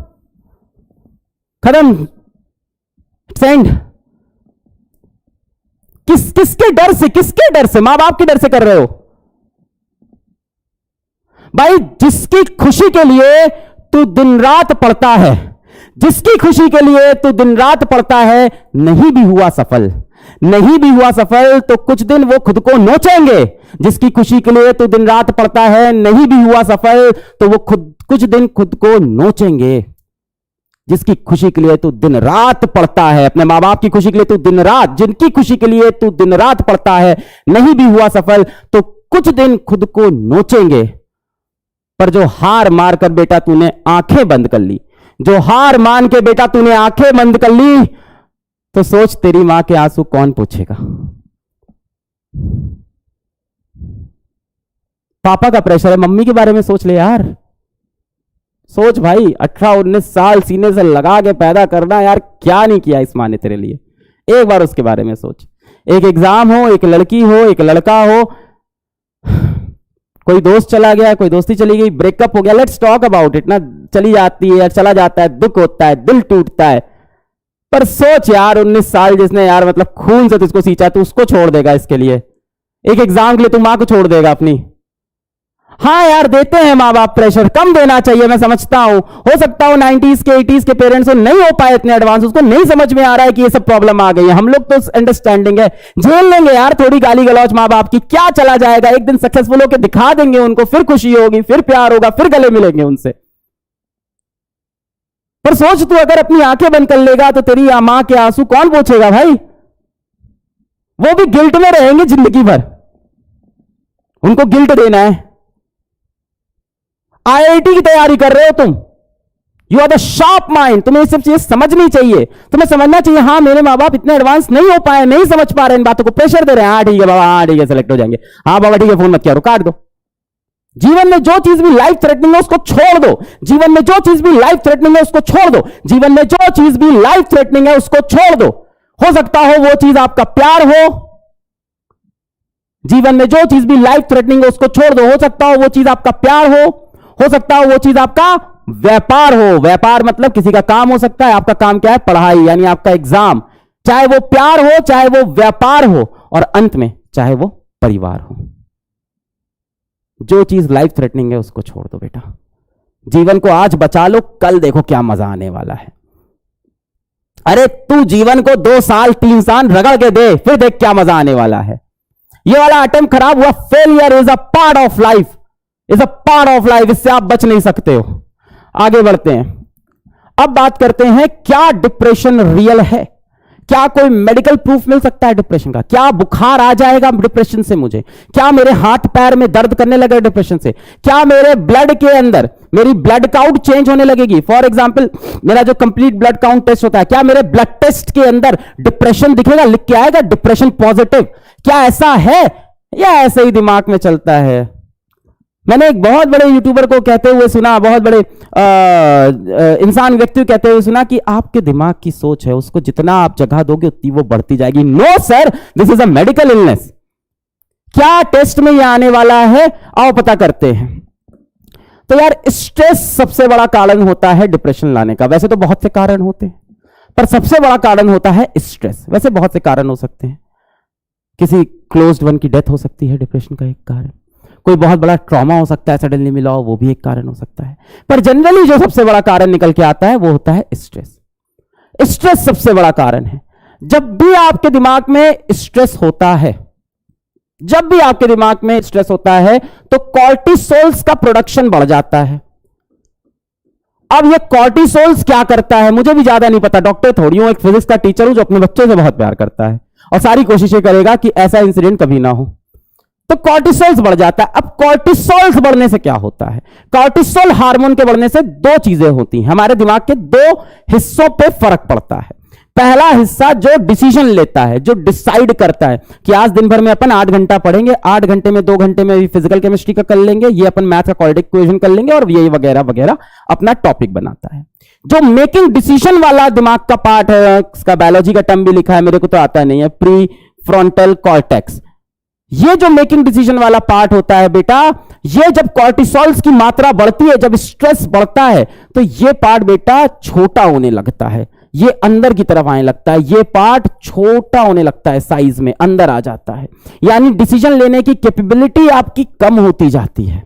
खत्म, सेंड। किसके डर से, किसके डर से? मां बाप के डर से कर रहे हो भाई। जिसकी खुशी के लिए तू दिन रात पढ़ता है, जिसकी खुशी के लिए तू दिन रात पढ़ता है, नहीं भी हुआ सफल, नहीं भी हुआ सफल तो कुछ दिन वो खुद को नोचेंगे। जिसकी खुशी के लिए तू दिन रात पढ़ता है, नहीं भी हुआ सफल तो वो कुछ दिन खुद को नोचेंगे। जिसकी खुशी के लिए तू दिन रात पढ़ता है, अपने मां बाप की खुशी के लिए तू दिन रात, जिनकी खुशी के लिए तू दिन रात पढ़ता है, नहीं भी हुआ सफल तो कुछ दिन खुद को नोचेंगे। पर जो हार मार कर बेटा तूने आंखें बंद कर ली, जो हार मान के बेटा तूने आंखें बंद कर ली, तो सोच तेरी मां के आंसू कौन पूछेगा? पापा का प्रेशर है, मम्मी के बारे में सोच ले यार। सोच भाई, 18-19 साल सीने से लगा के पैदा करना यार, क्या नहीं किया इस माँ ने तेरे लिए। एक बार उसके बारे में सोच। एक एग्जाम हो, एक लड़की हो, एक लड़का हो, कोई दोस्त चला गया, कोई दोस्ती चली गई, ब्रेकअप हो गया, लेट्स टॉक अबाउट इट ना। चली जाती है, चला जाता है, दुख होता है, दिल टूटता है। पर सोच यार, 19 साल जिसने यार मतलब खून से तुझको सींचा, तू उसको छोड़ देगा इसके लिए? एक एग्जाम के लिए तू मां को छोड़ देगा अपनी? हाँ यार, देते हैं माँ बाप प्रेशर, कम देना चाहिए, मैं समझता हूं। हो सकता हो 90s के 80s के पेरेंट्स नहीं हो पाए इतने एडवांस, उसको नहीं समझ में आ रहा है कि ये सब प्रॉब्लम आ गई है। हम लोग तो अंडरस्टैंडिंग है, झेल लेंगे यार थोड़ी गाली गलौज माँ बाप की, क्या चला जाएगा। एक दिन सक्सेसफुल होकर दिखा देंगे उनको, फिर खुशी होगी, फिर प्यार होगा, फिर गले मिलेंगे उनसे। पर सोच, तू अगर अपनी आंखें बंद कर लेगा तो तेरी मां के आंसू कौन पोंछेगा भाई? वो भी गिल्ट में रहेंगे जिंदगी भर, उनको गिल्ट देना है। आईआईटी की तैयारी कर रहे हो तुम, you are the sharp mind, तुम्हें ये सब चीजें समझनी चाहिए, तुम्हें समझना चाहिए हाँ मेरे माँ बाप इतने एडवांस नहीं हो पाए, नहीं समझ पा रहे इन बातों को, प्रेशर दे रहे हैं, हाँ ठीक है बाबा, हाँ ठीक है सिलेक्ट हो जाएंगे, हाँ बाबा ठीक है फोन मत करो, काट दो। जीवन में जो चीज भी लाइफ थ्रेटनिंग है उसको छोड़ दो, जीवन में जो चीज भी लाइफ थ्रेटनिंग है उसको छोड़ दो, जीवन में जो चीज भी लाइफ थ्रेटनिंग है उसको छोड़ दो। हो सकता हो वो चीज आपका प्यार हो, जीवन में जो चीज भी लाइफ थ्रेटनिंग है उसको छोड़ दो। हो सकता हो वो चीज आपका प्यार हो सकता हो वो चीज आपका व्यापार हो। व्यापार मतलब किसी का काम हो सकता है, आपका काम क्या है, पढ़ाई, यानी आपका एग्जाम, चाहे वो प्यार हो चाहे वो व्यापार हो, और अंत में चाहे वो परिवार हो। जो चीज लाइफ थ्रेटनिंग है उसको छोड़ दो बेटा। जीवन को आज बचा लो, कल देखो क्या मजा आने वाला है। अरे तू जीवन को 2 साल 3 साल रगड़ के दे, फिर देख क्या मजा आने वाला है। ये वाला अटेम्प्ट खराब हुआ, failure is a part of life, is a part of life, इससे आप बच नहीं सकते हो। आगे बढ़ते हैं, अब बात करते हैं क्या डिप्रेशन रियल है, क्या कोई मेडिकल प्रूफ मिल सकता है डिप्रेशन का? क्या बुखार आ जाएगा डिप्रेशन से मुझे? क्या मेरे हाथ पैर में दर्द करने लगेगा डिप्रेशन से? क्या मेरे ब्लड के अंदर मेरी ब्लड काउंट चेंज होने लगेगी? फॉर एग्जांपल मेरा जो कंप्लीट ब्लड काउंट टेस्ट होता है, क्या मेरे ब्लड टेस्ट के अंदर डिप्रेशन दिखेगा, लिख के आएगा डिप्रेशन पॉजिटिव? क्या ऐसा है या ऐसे ही दिमाग में चलता है? मैंने एक बहुत बड़े यूट्यूबर को कहते हुए सुना, बहुत बड़े इंसान व्यक्ति कहते हुए सुना कि आपके दिमाग की सोच है, उसको जितना आप जगह दोगे उतनी वो बढ़ती जाएगी। No sir, this is a medical illness. क्या टेस्ट में ये आने वाला है, आओ पता करते हैं। तो यार स्ट्रेस सबसे बड़ा कारण होता है डिप्रेशन लाने का। वैसे तो बहुत से कारण होते हैं, पर सबसे बड़ा कारण होता है स्ट्रेस। वैसे बहुत से कारण हो सकते हैं, किसी क्लोज्ड वन की डेथ हो सकती है डिप्रेशन का एक कारण, कोई बहुत बड़ा ट्रॉमा हो सकता है सडनली मिला हो, वो भी एक कारण हो सकता है। पर जनरली जो सबसे बड़ा कारण निकल के आता है वो होता है स्ट्रेस। स्ट्रेस सबसे बड़ा कारण है। जब भी आपके दिमाग में स्ट्रेस होता है, जब भी आपके दिमाग में स्ट्रेस होता है तो कॉर्टिसोल्स का प्रोडक्शन बढ़ जाता है। अब ये कॉर्टिसोल्स क्या करता है मुझे भी ज्यादा नहीं पता, डॉक्टर थोड़ी हूं, एक फिजिक्स का टीचर हूं जो अपने बच्चों से बहुत प्यार करता है और सारी कोशिशें करेगा कि ऐसा इंसिडेंट कभी ना हो। तो कॉर्टिसोल्स बढ़ जाता है। अब कॉर्टिसोल्स बढ़ने से क्या होता है? कॉर्टिसोल हार्मोन के बढ़ने से 2 चीजें होती हैं। हमारे दिमाग के 2 हिस्सों पे फर्क पड़ता है। पहला हिस्सा जो डिसीजन लेता है, जो डिसाइड करता है कि आज दिन भर में अपन 8 घंटा पढ़ेंगे, 8 घंटे में 2 घंटे में फिजिकल केमिस्ट्री का कर लेंगे, ये अपन मैथ का क्वाड्रेटिक इक्वेशन कर लेंगे और ये वगैरह वगैरह अपना टॉपिक बनाता है। जो मेकिंग डिसीजन वाला दिमाग का पार्ट है, इसका बायोलॉजी का टर्म भी लिखा है, मेरे को तो आता नहीं है, प्री फ्रंटल कॉर्टेक्स। ये जो मेकिंग डिसीजन वाला पार्ट होता है बेटा, ये जब कॉर्टिसोल्स की मात्रा बढ़ती है, जब स्ट्रेस बढ़ता है, तो ये पार्ट बेटा छोटा होने लगता है, ये अंदर की तरफ आने लगता है, ये पार्ट छोटा होने लगता है, साइज में अंदर आ जाता है, यानी डिसीजन लेने की कैपेबिलिटी आपकी कम होती जाती है।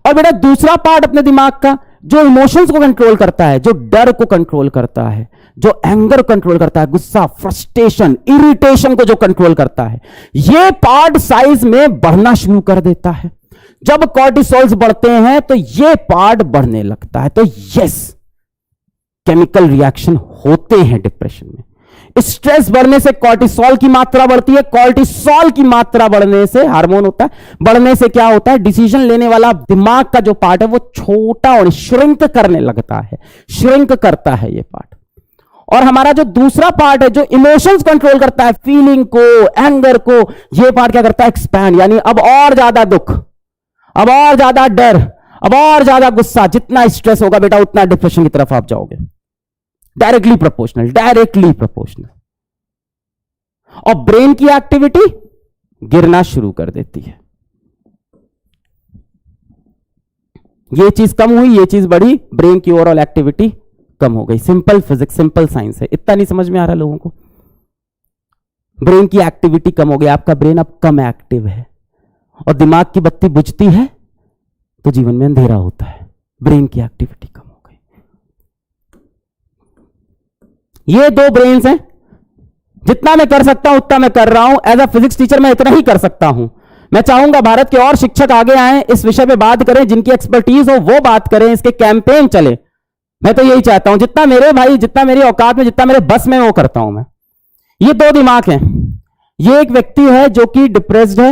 और बेटा दूसरा पार्ट अपने दिमाग का जो इमोशंस को कंट्रोल करता है, जो डर को कंट्रोल करता है, जो एंगर कंट्रोल करता है, गुस्सा, फ्रस्ट्रेशन, इरिटेशन को जो कंट्रोल करता है, ये पार्ट साइज में बढ़ना शुरू कर देता है। जब कॉर्टिसोल्स बढ़ते हैं तो ये पार्ट बढ़ने लगता है। तो यस, केमिकल रिएक्शन होते हैं डिप्रेशन में। स्ट्रेस बढ़ने से कॉर्टिसोल की मात्रा बढ़ती है, कॉर्टिसोल की मात्रा बढ़ने से, हार्मोन होता है, बढ़ने से क्या होता है, डिसीजन लेने वाला दिमाग का जो पार्ट है वो छोटा और श्रिंक करने लगता है, श्रिंक करता है ये पार्ट। और हमारा जो दूसरा पार्ट है जो इमोशंस कंट्रोल करता है, फीलिंग को, एंगर को, ये पार्ट क्या करता है, एक्सपैंड, यानी अब और ज्यादा दुख, अब और ज्यादा डर, अब और ज्यादा गुस्सा, जितना स्ट्रेस होगा बेटा उतना डिप्रेशन की तरफ आप जाओगे। Directly proportional, directly proportional. और ब्रेन की एक्टिविटी गिरना शुरू कर देती है। ये चीज कम हुई, ये चीज बढ़ी, ब्रेन की ओवरऑल एक्टिविटी कम हो गई। सिंपल फिजिक्स, सिंपल साइंस है, इतना नहीं समझ में आ रहा लोगों को? ब्रेन की एक्टिविटी कम हो गई, आपका ब्रेन अब कम एक्टिव है और दिमाग की बत्ती बुझती है तो जीवन में अंधेरा होता है। ब्रेन की एक्टिविटी कम हो गई। ये 2 ब्रेन्स हैं, जितना मैं कर सकता हूं उतना मैं कर रहा हूं। एज अ फिजिक्स टीचर मैं इतना ही कर सकता हूं। मैं चाहूंगा भारत के और शिक्षक आगे आए, इस विषय पे बात करें, जिनकी एक्सपर्टीज हो वो बात करें, इसके कैंपेन चले। मैं तो यही चाहता हूं, जितना मेरे भाई, जितना मेरी औकात में, जितना मेरे बस में, वो करता हूं मैं। ये 2 दिमाग हैं। ये एक व्यक्ति है जो कि डिप्रेस्ड है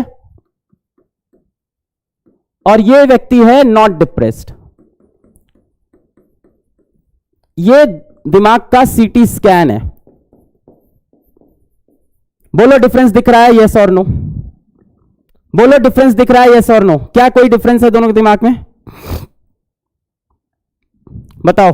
और ये व्यक्ति है नॉट डिप्रेस्ड। ये दिमाग का सीटी स्कैन है। बोलो डिफरेंस दिख रहा है, यस और नो? बोलो डिफरेंस दिख रहा है, यस और नो? क्या कोई डिफरेंस है दोनों के दिमाग में? बताओ।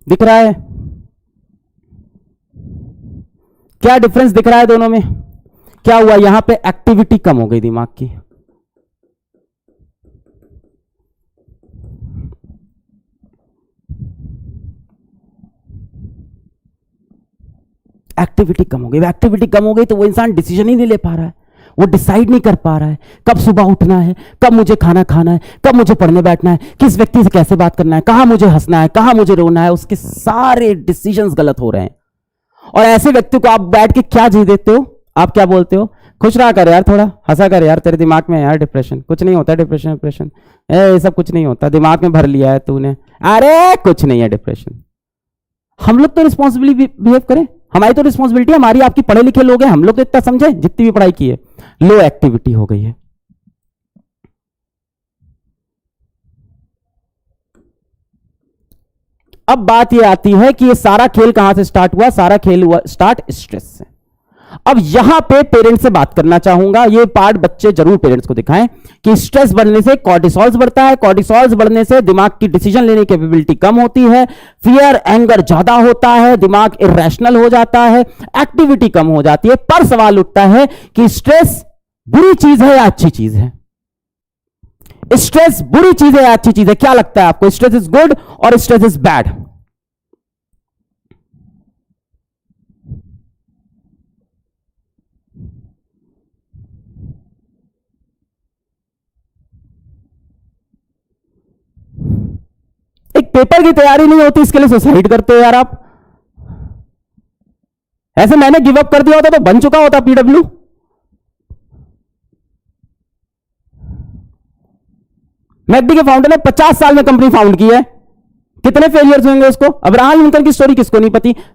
दिख रहा है? क्या डिफरेंस दिख रहा है दोनों में? क्या हुआ? यहां पे एक्टिविटी कम हो गई दिमाग की। एक्टिविटी कम हो गई। एक्टिविटी कम हो गई तो वो इंसान डिसीजन ही नहीं ले पा रहा है, वो डिसाइड नहीं कर पा रहा है कब सुबह उठना है, कब मुझे खाना खाना है, कब मुझे पढ़ने बैठना है, किस व्यक्ति से कैसे बात करना है, कहां मुझे हंसना है, कहां मुझे रोना है। उसके सारे डिसीजंस गलत हो रहे हैं। और ऐसे व्यक्ति को आप बैठ के क्या जी देते हो? आप क्या बोलते हो? खुश रहा कर यार, थोड़ा हंसा कर यार, तेरे दिमाग में है यार डिप्रेशन। कुछ नहीं होता डिप्रेशन, डिप्रेशन ये सब कुछ नहीं होता, दिमाग में भर लिया है तूने। अरे कुछ नहीं है डिप्रेशन। हम लोग तो रिस्पॉन्सिबली बिहेव करें, हमारी तो रिस्पॉन्सिबिलिटी है, हमारी आपकी पढ़े लिखे लोग हैं, हम लोग तो इतना समझे जितनी भी पढ़ाई की है। लो एक्टिविटी हो गई है। अब बात ये आती है कि ये सारा खेल कहां से स्टार्ट हुआ? सारा खेल हुआ स्टार्ट स्ट्रेस से। अब यहां पे पेरेंट्स से बात करना चाहूंगा, ये पार्ट बच्चे जरूर पेरेंट्स को दिखाएं कि स्ट्रेस बढ़ने से कॉर्टिसोल्स बढ़ता है, कॉर्टिसोल्स बढ़ने से दिमाग की डिसीजन लेने की कैपेबिलिटी कम होती है, फियर एंगर ज्यादा होता है, दिमाग इरेशनल हो जाता है, एक्टिविटी कम हो जाती है। पर सवाल उठता है कि स्ट्रेस बुरी चीज है या अच्छी चीज है? स्ट्रेस बुरी चीज है या अच्छी चीज है? क्या लगता है आपको? स्ट्रेस इज गुड और स्ट्रेस इज बैड? एक पेपर की तैयारी नहीं होती, इसके लिए सुसाइड करते हो यार आप। ऐसे मैंने गिव अप कर दिया होता तो बन चुका होता पीडब्ल्यू। मैकडी के फाउंडर ने 50 साल में कंपनी फाउंड की है, कितने फेलियर्स होंगे उसको? अब्राहम लिंकन की स्टोरी किसको नहीं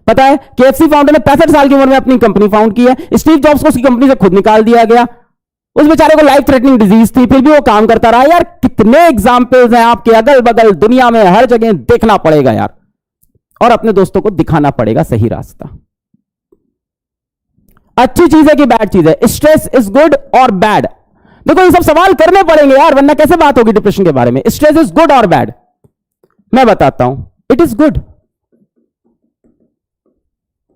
पता है? केएफसी फाउंडर ने 65 साल की उम्र में अपनी कंपनी फाउंड की है। स्टीव जॉब्स को उसकी कंपनी से खुद निकाल दिया गया, उस बेचारे को लाइफ थ्रेटनिंग डिजीज थी, फिर भी वो काम करता रहा। यार कितने एग्जाम्पल्स हैं आपके अगल बगल दुनिया में, हर जगह देखना पड़ेगा यार, और अपने दोस्तों को दिखाना पड़ेगा सही रास्ता। अच्छी चीज है कि बैड चीज है? स्ट्रेस इज गुड और बैड? देखो ये सब सवाल करने पड़ेंगे यार, वरना कैसे बात होगी डिप्रेशन के बारे में। स्ट्रेस इज गुड और बैड? मैं बताता हूं, it is good.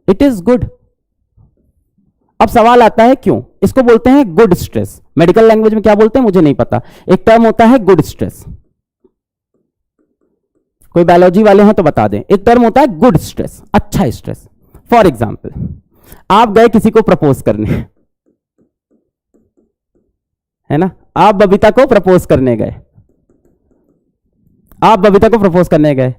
It is good. अब सवाल आता है क्यों? इसको बोलते हैं गुड स्ट्रेस। मेडिकल लैंग्वेज में क्या बोलते हैं मुझे नहीं पता, एक टर्म होता है गुड स्ट्रेस। कोई बायोलॉजी वाले हैं तो बता दें। एक टर्म होता है गुड स्ट्रेस, अच्छा स्ट्रेस। फॉर एग्जाम्पल, आप गए किसी को प्रपोज करने, है ना? आप बबीता को प्रपोज करने गए, आप बबीता को प्रपोज करने गए,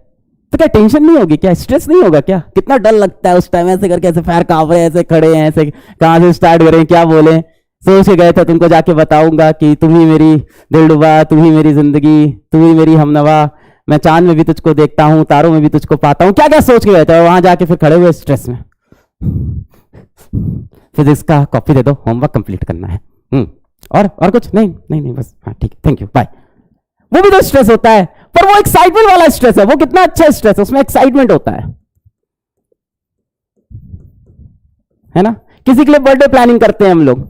तो क्या टेंशन नहीं होगी? क्या स्ट्रेस नहीं होगा? क्या कितना डर लगता है उस टाइम, ऐसे करके ऐसे पैर कांप रहे हैं, ऐसे खड़े हैं, ऐसे कहां से स्टार्ट करें, क्या बोले? सोच के गए थे तुमको जाके बताऊंगा कि तुम ही मेरी दिलरुबा, तुम ही मेरी जिंदगी, तुम ही मेरी हमनवा, मैं चांद में भी तुझको देखता हूं, तारों में भी तुझको पाता हूं। क्या क्या सोच के गए थे, वहां जाके फिर खड़े हुए स्ट्रेस में। फिजिक्स का कॉपी दे दो, होमवर्क कंप्लीट करना है। और कुछ नहीं? नहीं नहीं बस, हाँ ठीक है, थैंक यू, बाय। वो भी तो स्ट्रेस होता है, पर वो एक्साइटमेंट वाला स्ट्रेस है। वो कितना अच्छा स्ट्रेस है, उसमें एक्साइटमेंट होता है ना? किसी के लिए बर्थडे प्लानिंग करते हैं हम लोग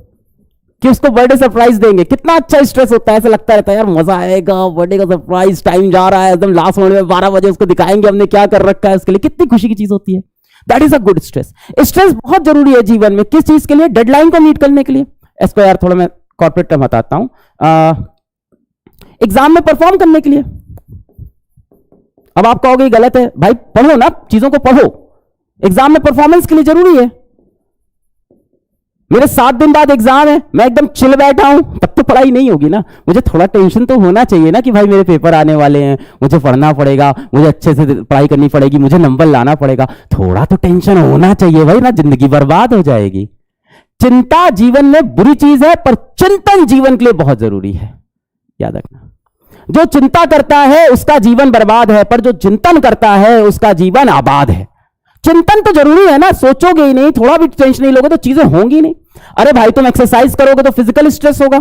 कि उसको बर्थडे सरप्राइज देंगे, कितना अच्छा स्ट्रेस होता है। ऐसा लगता रहता है यार मजा आएगा, बर्थडे का सरप्राइज, टाइम जा रहा है एकदम लास्ट मिनट में, 12 बजे उसको दिखाएंगे हमने क्या कर रखा है, उसके लिए कितनी खुशी की चीज होती है। That is a good stress. Stress बहुत जरूरी है जीवन में। किस चीज के लिए? डेडलाइन को मीट करने के लिए। इसको यार थोड़ा मैं कॉर्पोरेट टर्म बताता हूं, एग्जाम में परफॉर्म करने के लिए। अब आप कहोगे गलत है भाई, पढ़ो ना, चीजों को पढ़ो, एग्जाम में परफॉर्मेंस के लिए जरूरी है। मेरे 7 दिन बाद एग्जाम है, मैं एकदम चिल बैठा हूं, तब तो पढ़ाई नहीं होगी ना। मुझे थोड़ा टेंशन तो होना चाहिए ना कि भाई मेरे पेपर आने वाले हैं, मुझे पढ़ना पड़ेगा, मुझे अच्छे से पढ़ाई करनी पड़ेगी, मुझे नंबर लाना पड़ेगा। थोड़ा तो टेंशन होना चाहिए भाई, ना जिंदगी बर्बाद हो जाएगी। चिंता जीवन में बुरी चीज है, पर चिंतन जीवन के लिए बहुत जरूरी है, याद रखना। जो चिंता करता है उसका जीवन बर्बाद है, पर जो चिंतन करता है उसका जीवन आबाद है। चिंतन तो जरूरी है ना, सोचोगे ही नहीं, थोड़ा भी टेंशन नहीं लोगे तो चीजें होंगी नहीं। अरे भाई तुम एक्सरसाइज करोगे तो फिजिकल स्ट्रेस होगा,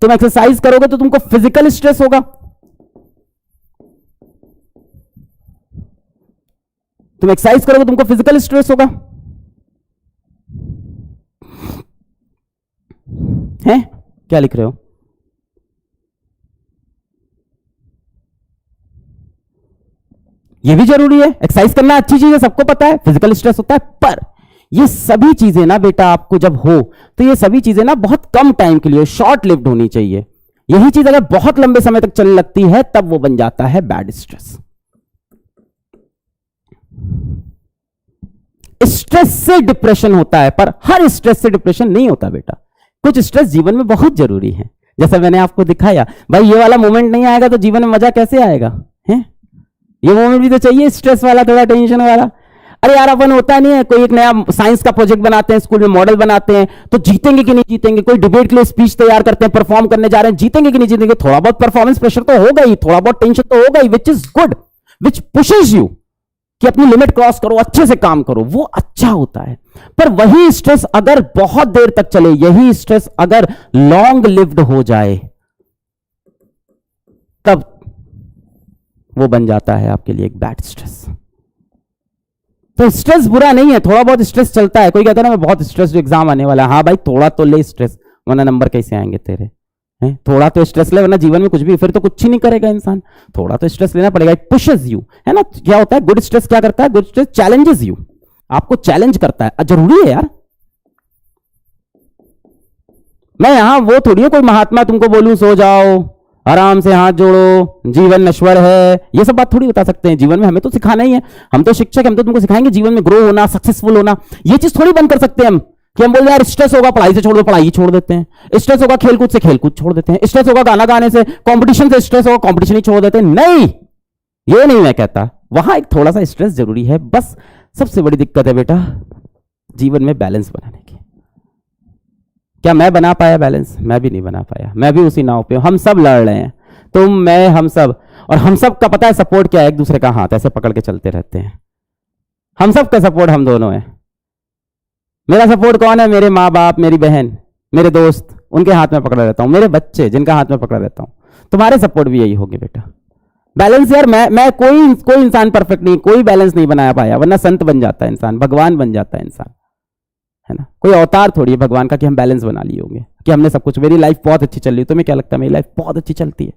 तुम एक्सरसाइज करोगे तो तुमको फिजिकल स्ट्रेस होगा, तुम एक्सरसाइज करोगे तुमको फिजिकल स्ट्रेस होगा, है? क्या लिख रहे हो? ये भी जरूरी है, एक्सरसाइज करना अच्छी चीज है, सबको पता है, फिजिकल स्ट्रेस होता है, पर ये सभी चीजें ना बेटा आपको जब हो तो ये सभी चीजें ना बहुत कम टाइम के लिए, शॉर्ट लिव्ड होनी चाहिए। यही चीज अगर बहुत लंबे समय तक चलने लगती है तब वो बन जाता है बैड स्ट्रेस। स्ट्रेस से डिप्रेशन होता है, पर हर स्ट्रेस से डिप्रेशन नहीं होता बेटा। कुछ स्ट्रेस जीवन में बहुत जरूरी है, जैसा मैंने आपको दिखाया। भाई ये वाला मोमेंट नहीं आएगा तो जीवन में मजा कैसे आएगा? है ये मोमेंट भी तो चाहिए, स्ट्रेस वाला, थोड़ा टेंशन वाला। अरे यार अपन होता नहीं है, कोई एक नया साइंस का प्रोजेक्ट बनाते हैं, स्कूल में मॉडल बनाते हैं, तो जीतेंगे कि नहीं जीतेंगे, कोई डिबेट के लिए स्पीच तैयार करते हैं, परफॉर्म करने जा रहे हैं, जीतेंगे कि नहीं जीतेंगे, थोड़ा बहुत परफॉर्मेंस प्रेशर तो होगा ही, थोड़ा बहुत टेंशन तो होगा ही, which is good, which pushes you कि अपनी लिमिट क्रॉस करो, अच्छे से काम करो, वो अच्छा होता है। पर वही स्ट्रेस अगर बहुत देर तक चले, यही स्ट्रेस अगर लॉन्ग लिव्ड हो जाए, तब वो बन जाता है आपके लिए एक बैड स्ट्रेस। तो स्ट्रेस बुरा नहीं है, थोड़ा बहुत स्ट्रेस चलता है। कोई कहता है ना मैं बहुत स्ट्रेस, एग्जाम आने वाला है, हाँ भाई थोड़ा तो ले स्ट्रेस, वरना नंबर कैसे आएंगे तेरे, हैं? थोड़ा तो स्ट्रेस ले, वरना जीवन में कुछ भी, फिर तो कुछ ही नहीं करेगा इंसान। थोड़ा तो स्ट्रेस लेना पड़ेगा, इट पुशेस यू, है ना? क्या होता है गुड स्ट्रेस, क्या करता है गुड स्ट्रेस? चैलेंजेस यू, आपको चैलेंज करता है, जरूरी है यार। मैं यहां वो थोड़ी है कोई महात्मा तुमको बोलूं सो जाओ, आराम से हाथ जोड़ो, जीवन नश्वर है, ये सब बात थोड़ी बता सकते हैं। जीवन में हमें तो सिखाना ही है, हम तो शिक्षक, हम तो तुमको सिखाएंगे जीवन में ग्रो होना, सक्सेसफुल होना। ये चीज थोड़ी बंद कर सकते हैं हम कि हम बोल रहे यार स्ट्रेस होगा पढ़ाई से छोड़ दो, पढ़ाई छोड़ देते हैं, स्ट्रेस होगा खेलकूद से, खेलकूद छोड़ देते हैं, स्ट्रेस होगा गाना गाने से, कंपटीशन से स्ट्रेस होगा, कंपटीशन ही छोड़ देते हैं। नहीं, ये नहीं मैं कहता, वहां एक थोड़ा सा स्ट्रेस जरूरी है। बस सबसे बड़ी दिक्कत है बेटा जीवन में बैलेंस बनाने की। क्या मैं बना पाया बैलेंस? मैं भी नहीं बना पाया, मैं भी उसी नाव पे हूं। हम सब लड़ रहे हैं, तुम मैं हम सब, और हम सब का पता है सपोर्ट क्या है? एक दूसरे का हाथ ऐसे पकड़ के चलते रहते हैं। हम सब का सपोर्ट हम दोनों है। मेरा सपोर्ट कौन है? मेरे माँ बाप, मेरी बहन, मेरे दोस्त, उनके हाथ में पकड़ा रहता हूं, मेरे बच्चे जिनका हाथ में पकड़ा रहता हूं। तुम्हारे सपोर्ट भी यही होगी बेटा। बैलेंस यार, मैं कोई इंसान परफेक्ट नहीं, कोई बैलेंस नहीं बनाया पाया, वरना संत बन जाता है इंसान, भगवान बन जाता है इंसान, है ना? कोई अवतार थोड़ी है भगवान का कि हम बैलेंस बना लिए होंगे, कि हमने सब कुछ, मेरी लाइफ बहुत अच्छी चल रही है। तुम्हें क्या लगता है? मेरी लाइफ बहुत अच्छी चलती है,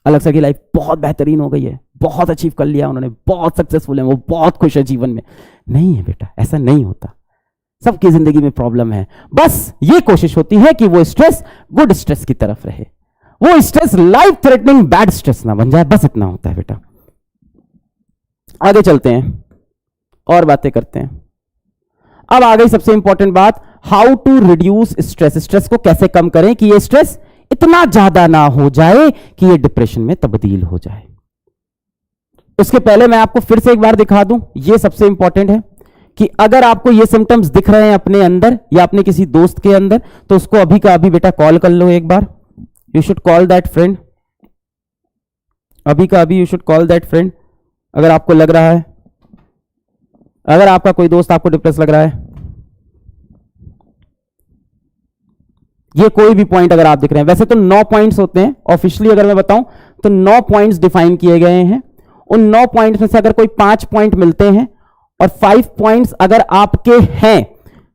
अलग से की लाइफ बहुत बेहतरीन हो गई है, बहुत अचीव कर लिया उन्होंने, बहुत सक्सेसफुल है वो, बहुत खुश है जीवन में। नहीं है बेटा, ऐसा नहीं होता। सबकी जिंदगी में प्रॉब्लम है, बस ये कोशिश होती है कि वो स्ट्रेस गुड स्ट्रेस की तरफ रहे, वो stress life threatening bad stress ना बन जाए, बस इतना होता है बेटा। आगे चलते हैं और बातें करते हैं। अब आ गई सबसे इंपॉर्टेंट बात, how to reduce stress. Stress को कैसे कम करें कि ये स्ट्रेस इतना ज्यादा ना हो जाए कि ये डिप्रेशन में तब्दील हो जाए। उसके पहले मैं आपको फिर से एक बार दिखा दूं, ये सबसे इंपॉर्टेंट है कि अगर आपको ये सिम्टम्स दिख रहे हैं अपने अंदर या अपने किसी दोस्त के अंदर, तो उसको अभी का अभी बेटा कॉल कर लो एक बार। You should call that friend, अभी का अभी you should call that friend. अगर आपको लग रहा है, अगर आपका कोई दोस्त आपको डिप्रेस लग रहा है, ये कोई भी पॉइंट अगर आप दिख रहे हैं, वैसे तो 9 पॉइंट्स होते हैं ऑफिशियली, अगर मैं बताऊं तो 9 पॉइंट्स डिफाइन किए गए हैं। उन 9 पॉइंट्स में से अगर कोई 5 पॉइंट मिलते हैं और 5 पॉइंट्स अगर आपके हैं,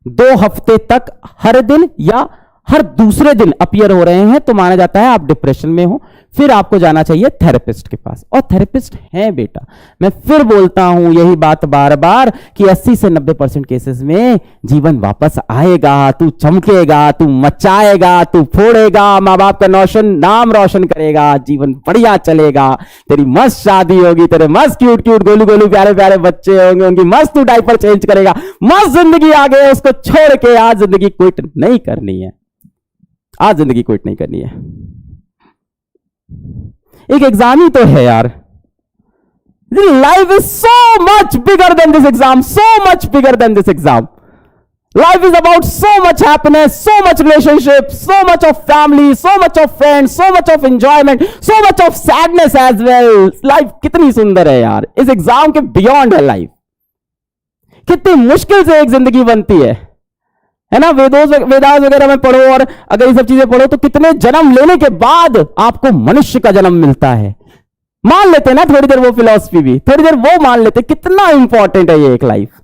2 हफ्ते तक हर दिन या हर दूसरे दिन अपीयर हो रहे हैं, तो माना जाता है आप डिप्रेशन में हो। फिर आपको जाना चाहिए थेरेपिस्ट के पास, और थेरेपिस्ट है बेटा। मैं फिर बोलता हूं यही बात बार बार कि 80 से 90% केसेस में जीवन वापस आएगा, तू चमकेगा, तू मचाएगा, तू फोड़ेगा, माँ बाप का नाम रोशन करेगा, जीवन बढ़िया चलेगा, तेरी मस्त शादी होगी, तेरे मस्त क्यूट क्यूट गोलू गोलू प्यारे प्यारे बच्चे होंगे, उनकी मस्त तू डायपर चेंज करेगा, मस्त जिंदगी आ गई। उसको छोड़ के आज जिंदगी क्विट नहीं करनी है, आज जिंदगी क्विट नहीं करनी है। एक एग्जाम ही तो है यार। Life is so much bigger than this exam, so much bigger than this exam. Life is about so much happiness, so much relationship, so much of family, so much of friends, so much of enjoyment, so much of sadness as well. Life कितनी सुंदर है यार, इस exam के beyond है life. कितनी मुश्किल से एक जिंदगी बनती है ना। वेदास वगैरह में पढ़ो और अगर ये सब चीजें पढ़ो तो कितने जन्म लेने के बाद आपको मनुष्य का जन्म मिलता है। मान लेते हैं ना थोड़ी देर वो फिलॉसफी भी, थोड़ी देर वो मान लेते, कितना इंपॉर्टेंट है ये एक लाइफ।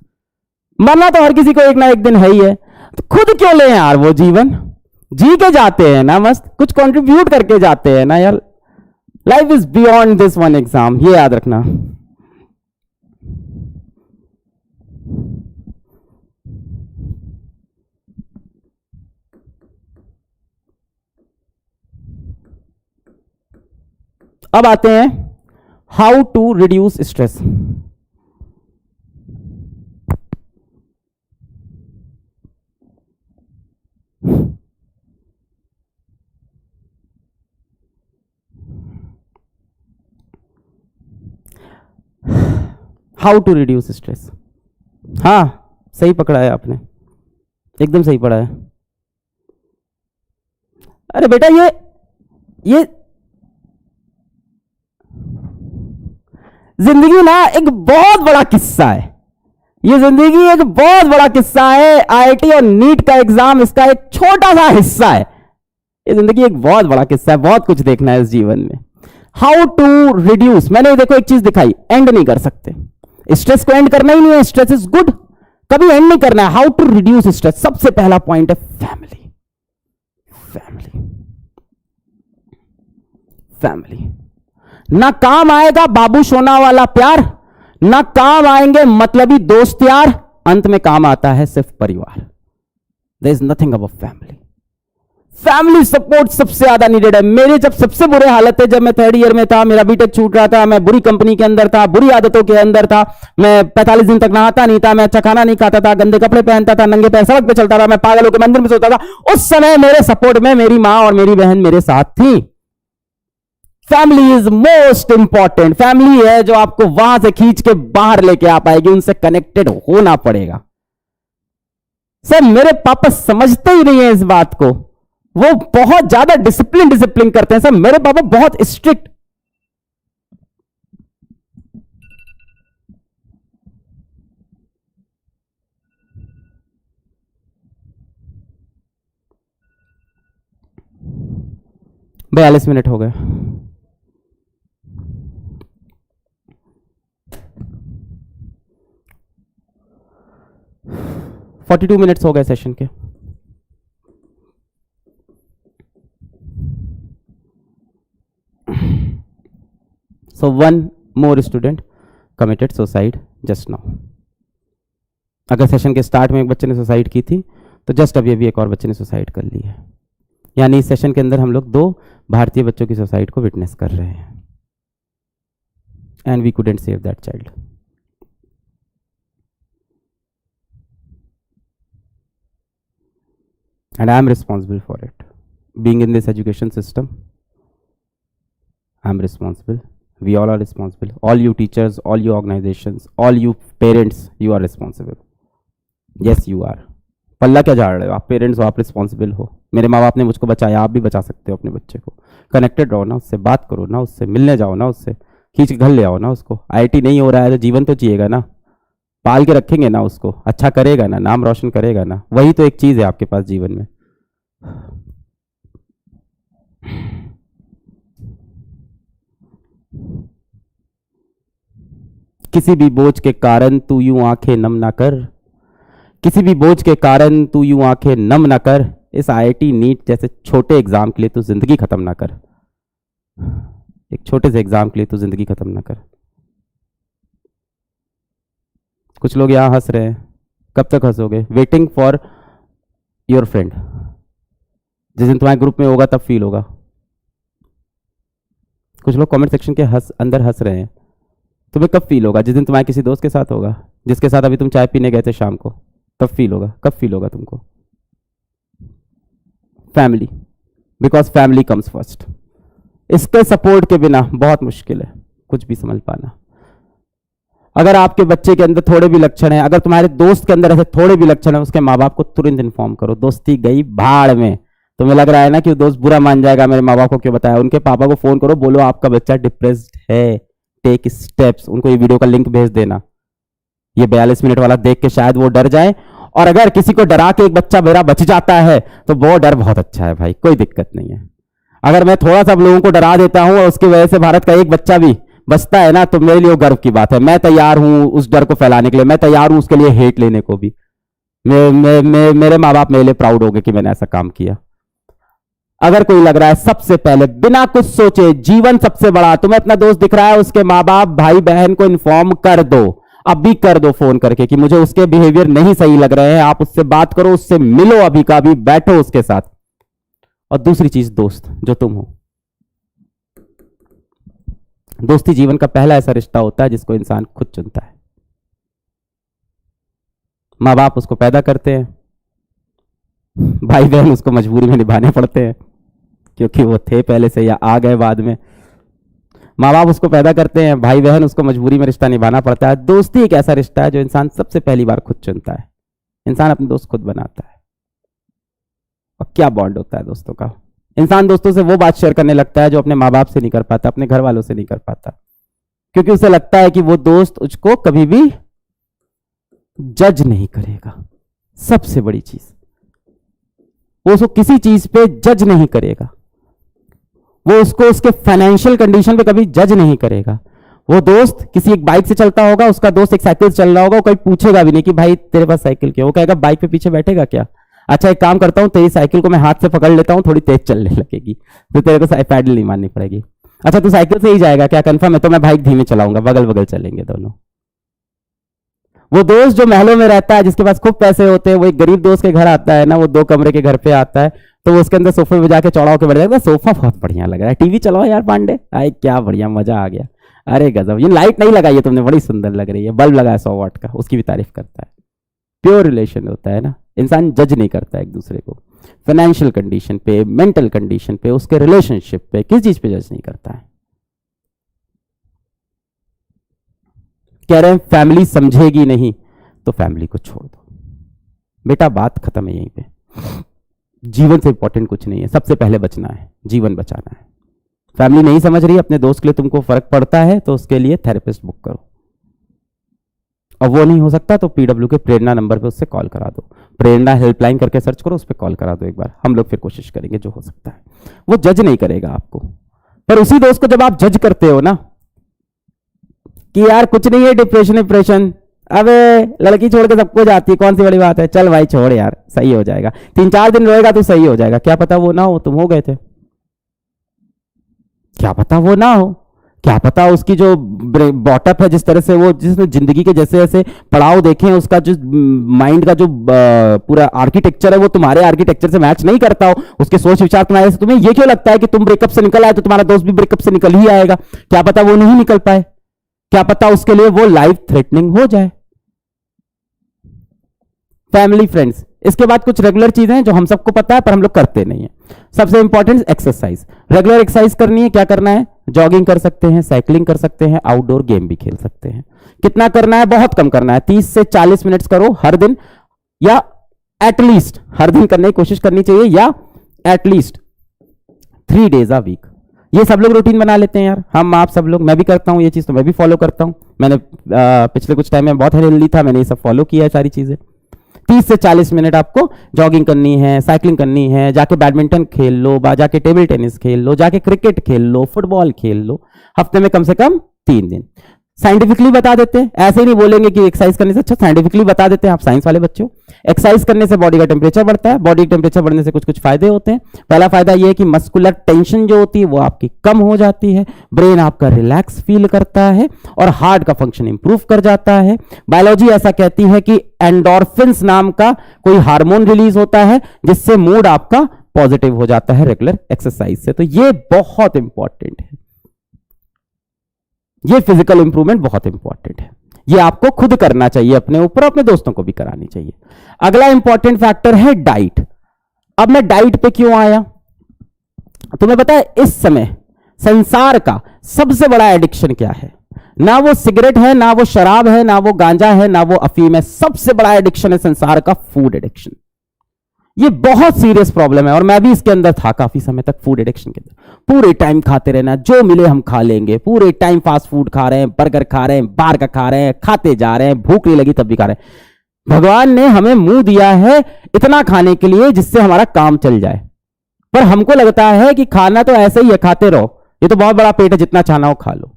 मरना तो हर किसी को एक ना एक दिन है ही है, तो खुद क्यों ले यार वो जीवन, जी के जाते हैं ना, मस्त कुछ कंट्रीब्यूट करके जाते हैं ना यार। Life is beyond this one exam, ये याद रखना। अब आते हैं how to reduce stress. How to reduce stress, हाँ सही पकड़ा है आपने, एकदम सही पढ़ा है। अरे बेटा ये जिंदगी ना एक बहुत बड़ा किस्सा है, ये जिंदगी एक बहुत बड़ा किस्सा है। आईआईटी और नीट का एग्जाम इसका एक छोटा सा हिस्सा है। ये जिंदगी एक बहुत बड़ा किस्सा है, बहुत कुछ देखना है इस जीवन में। हाउ टू रिड्यूस, मैंने देखो एक चीज दिखाई, एंड नहीं कर सकते स्ट्रेस को, एंड करना ही नहीं है, स्ट्रेस इज गुड, कभी एंड नहीं करना है। हाउ टू रिड्यूस स्ट्रेस, सबसे पहला पॉइंट है फैमिली। फैमिली फैमिली ना काम आएगा बाबू सोना वाला प्यार, ना काम आएंगे मतलबी दोस्त यार, अंत में काम आता है सिर्फ परिवार। There is nothing above family. Family support सबसे ज्यादा नीडेड है। मेरे जब सबसे बुरे हालत है, जब मैं 3rd ईयर में था, मेरा बीटेक छूट रहा था, मैं बुरी कंपनी के अंदर था, बुरी आदतों के अंदर था, मैं 45 दिन तक नहाता नहीं था, मैं अच्छा खाना नहीं खाता था, गंदे कपड़े पहनता था, नंगे पैर सड़क पे चलता था, मैं पागल होकर मंदिर में सोता था। उस समय मेरे सपोर्ट में मेरी मां और मेरी बहन मेरे साथ थी। Family is most important. Family है जो आपको वहां से खींच के बाहर लेके आ पाएगी, उनसे कनेक्टेड होना पड़ेगा। सर मेरे पापा समझते ही नहीं है इस बात को, वो बहुत ज्यादा डिसिप्लिन करते हैं। सर मेरे पापा बहुत स्ट्रिक्ट, बयालीस मिनट हो गए। फोर्टी 42 मिनट्स हो गए सेशन के। So one more student committed suicide just now. अगर सेशन के स्टार्ट में एक बच्चे ने सुसाइड की थी तो जस्ट अभी अभी एक और बच्चे ने सुसाइड कर ली है। यानी इस सेशन के अंदर हम लोग 2 भारतीय बच्चों की सुसाइड को विटनेस कर रहे हैं। And we couldn't save that child. And I am responsible for it. Being in this education system, I am responsible. We all are responsible. All you teachers, all you organizations, all you parents, you are responsible. Yes, you are. पल्ला क्या झाड़ रहे हो आप? Parents हो, आप responsible हो। मेरे माँ बाप ने मुझको बचाया, आप भी बचा सकते हो अपने बच्चे को। कनेक्टेड रहो ना उससे, बात करो ना उससे, मिलने जाओ ना उससे, खींच के घर ले आओ ना उसको। आईआईटी नहीं हो रहा है तो जीवन तो जिएगा ना, पाल के रखेंगे ना उसको, अच्छा करेगा ना, नाम रोशन करेगा ना, वही तो एक चीज़ है आपके पास जीवन में। किसी भी बोझ के कारण तू यूं आंखें नम ना कर, किसी भी बोझ के कारण तू यूं आंखें नम ना कर। इस आईआईटी नीट जैसे छोटे एग्जाम के लिए तू जिंदगी खत्म ना कर। एक छोटे से एग्जाम के लिए तू जिंदगी खत्म ना कर। कुछ लोग यहां हंस रहे हैं, कब तक हंसोगे? Waiting for your friend. जिस दिन तुम्हारे ग्रुप में होगा तब फील होगा। कुछ लोग कमेंट सेक्शन के अंदर हंस रहे हैं, तुम्हें कब फील होगा? जिस दिन तुम्हारे किसी दोस्त के साथ होगा, जिसके साथ अभी तुम चाय पीने गए थे शाम को, तब फील होगा। कब फील होगा तुमको? Family, because family comes first. इसके सपोर्ट के बिना बहुत मुश्किल है कुछ भी समझ पाना। अगर आपके बच्चे के अंदर थोड़े भी लक्षण है, अगर तुम्हारे दोस्त के अंदर ऐसे थोड़े भी लक्षण है, उसके माँ बाप को तुरंत इन्फॉर्म करो। दोस्ती गई भाड़ में। तुम्हें लग रहा है ना कि वो दोस्त बुरा मान जाएगा, मेरे माँ बाप को क्यों बताया, उनके पापा को फोन करो, बोलो आपका बच्चा डिप्रेस्ड है, टेक स्टेप्स। उनको ये वीडियो का लिंक भेज देना, ये 42 मिनट वाला देख के शायद वो डर जाए। और अगर किसी को डरा के एक बच्चा मेरा बच जाता है तो वो डर बहुत अच्छा है भाई, कोई दिक्कत नहीं है। अगर मैं थोड़ा सा लोगों को डरा देता हूं और उसकी वजह से भारत का एक बच्चा भी बचता है ना, तो मेरे लिए वो गर्व की बात है। मैं तैयार हूं उस डर को फैलाने के लिए, मैं तैयार हूं उसके लिए हेट लेने को भी। मेरे माँ बाप मेरे लिए प्राउड हो गए कि मैंने ऐसा काम किया। अगर कोई लग रहा है, सबसे पहले बिना कुछ सोचे, जीवन सबसे बड़ा, तुम्हें अपना दोस्त दिख रहा है, उसके माँ बाप भाई बहन को इन्फॉर्म कर दो, अभी कर दो फोन करके कि मुझे उसके बिहेवियर नहीं सही लग रहे हैं, आप उससे बात करो, उससे मिलो, अभी का अभी बैठो उसके साथ। और दूसरी चीज, दोस्त जो तुम हो, दोस्ती जीवन का पहला ऐसा रिश्ता होता है जिसको इंसान खुद चुनता है। माँ बाप उसको पैदा करते हैं, भाई बहन उसको मजबूरी में निभाने पड़ते हैं क्योंकि वो थे पहले से या आ गए बाद में। माँ बाप उसको पैदा करते हैं, भाई बहन उसको मजबूरी में रिश्ता निभाना पड़ता है। दोस्ती एक ऐसा रिश्ता है जो इंसान सबसे पहली बार खुद चुनता है। इंसान अपने दोस्त खुद बनाता है। और क्या बॉन्ड होता है दोस्तों का। इंसान दोस्तों से वो बात शेयर करने लगता है जो अपने माँ बाप से नहीं कर पाता, अपने घर वालों से नहीं कर पाता, क्योंकि उसे लगता है कि वो दोस्त उसको कभी भी जज नहीं करेगा। सबसे बड़ी चीज, वो उसको किसी चीज पे जज नहीं करेगा। वो उसको उसके फाइनेंशियल कंडीशन पे कभी जज नहीं करेगा। वो दोस्त किसी एक बाइक से चलता होगा, उसका दोस्त एक साइकिल से चल रहा होगा, वो कभी पूछेगा भी नहीं कि भाई तेरे पास साइकिल क्यों। वो कहेगा बाइक पे पीछे बैठेगा क्या, अच्छा एक काम करता हूं, तेरी साइकिल को मैं हाथ से पकड़ लेता हूं, थोड़ी तेज चलने लगेगी, तो तेरे को पैडल नहीं मारनी पड़ेगी। अच्छा तू साइकिल से ही जाएगा क्या, कंफर्म है, तो मैं बाइक धीमे चलाऊंगा, बगल बगल चलेंगे दोनों। वो दोस्त जो महलों में रहता है, जिसके पास खूब पैसे होते हैं, वो एक गरीब दोस्त के घर आता है ना, वो 2 कमरे के घर पे आता है, तो वो उसके अंदर सोफे पे जाके चौड़ा होकर बैठ जाता है। सोफा बहुत बढ़िया लग रहा है, टीवी चलाओ यार पांडे, आए क्या बढ़िया मजा आ गया, अरे गजब, ये लाइट नहीं लगाई है तुमने, बड़ी सुंदर लग रही है, बल्ब लगाया 100 वाट का, उसकी भी तारीफ करता है। प्योर रिलेशन होता है ना, इंसान जज नहीं करता एक दूसरे को फाइनेंशियल कंडीशन पे, मेंटल कंडीशन पे, उसके रिलेशनशिप पे, किस चीज पे जज नहीं करता है। कह रहे हैं फैमिली समझेगी नहीं तो फैमिली को छोड़ दो बेटा, बात खत्म है यहीं पे। जीवन से इंपॉर्टेंट कुछ नहीं है, सबसे पहले बचना है, जीवन बचाना है। फैमिली नहीं समझ रही, अपने दोस्त के लिए तुमको फर्क पड़ता है, तो उसके लिए थेरेपिस्ट बुक करो, और वो नहीं हो सकता तो पीडब्ल्यू के प्रेरणा नंबर पे उससे कॉल करा दो, प्रेरणा हेल्पलाइन करके सर्च करो, उस पर कॉल करा दो एक बार, हम लोग फिर कोशिश करेंगे जो हो सकता है। वो जज नहीं करेगा आपको, पर उसी दोस्त को जब आप जज करते हो ना कि यार कुछ नहीं है, डिप्रेशन, अबे लड़की छोड़ के सबको जाती है, कौन सी बड़ी बात है, चल भाई छोड़ यार, सही हो जाएगा, 3-4 दिन रोएगा तो सही हो जाएगा, क्या पता वो ना हो, तुम हो गए थे, क्या पता वो ना हो, क्या पता उसकी जो बॉटअप है, जिस तरह से वो, जिसने जिंदगी के जैसे जैसे पड़ाव देखे हैं, उसका जो माइंड का जो पूरा आर्किटेक्चर है वो तुम्हारे आर्किटेक्चर से मैच नहीं करता हो, उसके सोच विचार तुम्हारे से, तुम्हें ये क्यों लगता है कि तुम ब्रेकअप से निकल आए तो तुम्हारा दोस्त भी ब्रेकअप से निकल ही आएगा, क्या पता वो नहीं निकल पाए, क्या पता उसके लिए वो लाइफ थ्रेटनिंग हो जाए। फैमिली फ्रेंड्स, इसके बाद कुछ रेगुलर चीजें हैं जो हम सबको पता है पर हम लोग करते नहीं है। सबसे इंपॉर्टेंट एक्सरसाइज, रेगुलर एक्सरसाइज करनी है, क्या करना है, जॉगिंग कर सकते हैं, साइकिलिंग कर सकते हैं, आउटडोर गेम भी खेल सकते हैं। कितना करना है, बहुत कम करना है, 30 से 40 मिनट करो हर दिन, या एटलीस्ट हर दिन करने की कोशिश करनी चाहिए, या एटलीस्ट 3 डेज अ वीक। ये सब लोग रूटीन बना लेते हैं यार, हम आप सब लोग, मैं भी करता हूं ये चीज, तो मैं भी फॉलो करता हूं। मैंने पिछले कुछ टाइम में बहुत हेल्दी था, मैंने ये सब फॉलो किया है सारी चीजें। 30 से 40 मिनट आपको जॉगिंग करनी है, साइकिलिंग करनी है, जाके बैडमिंटन खेल लो, जाके टेबल टेनिस खेल लो, जाके क्रिकेट खेल लो, फुटबॉल खेल लो, हफ्ते में कम से कम 3 दिन। साइंटिफिकली बता देते हैं, ऐसे ही नहीं बोलेंगे कि एक्सरसाइज करने से, अच्छा साइंटिफिकली बता देते हैं, आप साइंस वाले बच्चों। एक्सरसाइज करने से बॉडी का टेम्परेचर बढ़ता है, बॉडी टेम्परेचर बढ़ने से कुछ कुछ फायदे होते हैं। पहला फायदा यह है कि मस्कुलर टेंशन जो होती है वो आपकी कम हो जाती है, ब्रेन आपका रिलैक्स फील करता है, और हार्ट का फंक्शन इंप्रूव कर जाता है। बायोलॉजी ऐसा कहती है कि एंडोर्फिन्स नाम का कोई हार्मोन रिलीज होता है जिससे मूड आपका पॉजिटिव हो जाता है रेगुलर एक्सरसाइज से। तो ये बहुत इंपॉर्टेंट है, ये फिजिकल इंप्रूवमेंट बहुत इंपॉर्टेंट है, ये आपको खुद करना चाहिए अपने ऊपर, अपने दोस्तों को भी करानी चाहिए। अगला इंपॉर्टेंट फैक्टर है डाइट। अब मैं डाइट पे क्यों आया, तुम्हें पता है इस समय संसार का सबसे बड़ा एडिक्शन क्या है, ना वो सिगरेट है, ना वो शराब है, ना वो गांजा है, ना वो अफीम है। सबसे बड़ा एडिक्शन है संसार का फूड एडिक्शन। ये बहुत सीरियस प्रॉब्लम है और मैं भी इसके अंदर था काफी समय तक, फूड एडिक्शन के अंदर। पूरे टाइम खाते रहना, जो मिले हम खा लेंगे, पूरे टाइम फास्ट फूड खा रहे हैं, बर्गर खा रहे हैं, बाहर का खा रहे हैं, खाते जा रहे हैं, भूख नहीं लगी तब भी खा रहे हैं। भगवान ने हमें मुंह दिया है इतना खाने के लिए जिससे हमारा काम चल जाए, पर हमको लगता है कि खाना तो ऐसे ही है, खाते रहो, ये तो बहुत बड़ा पेट है, जितना चाहना हो खा लो।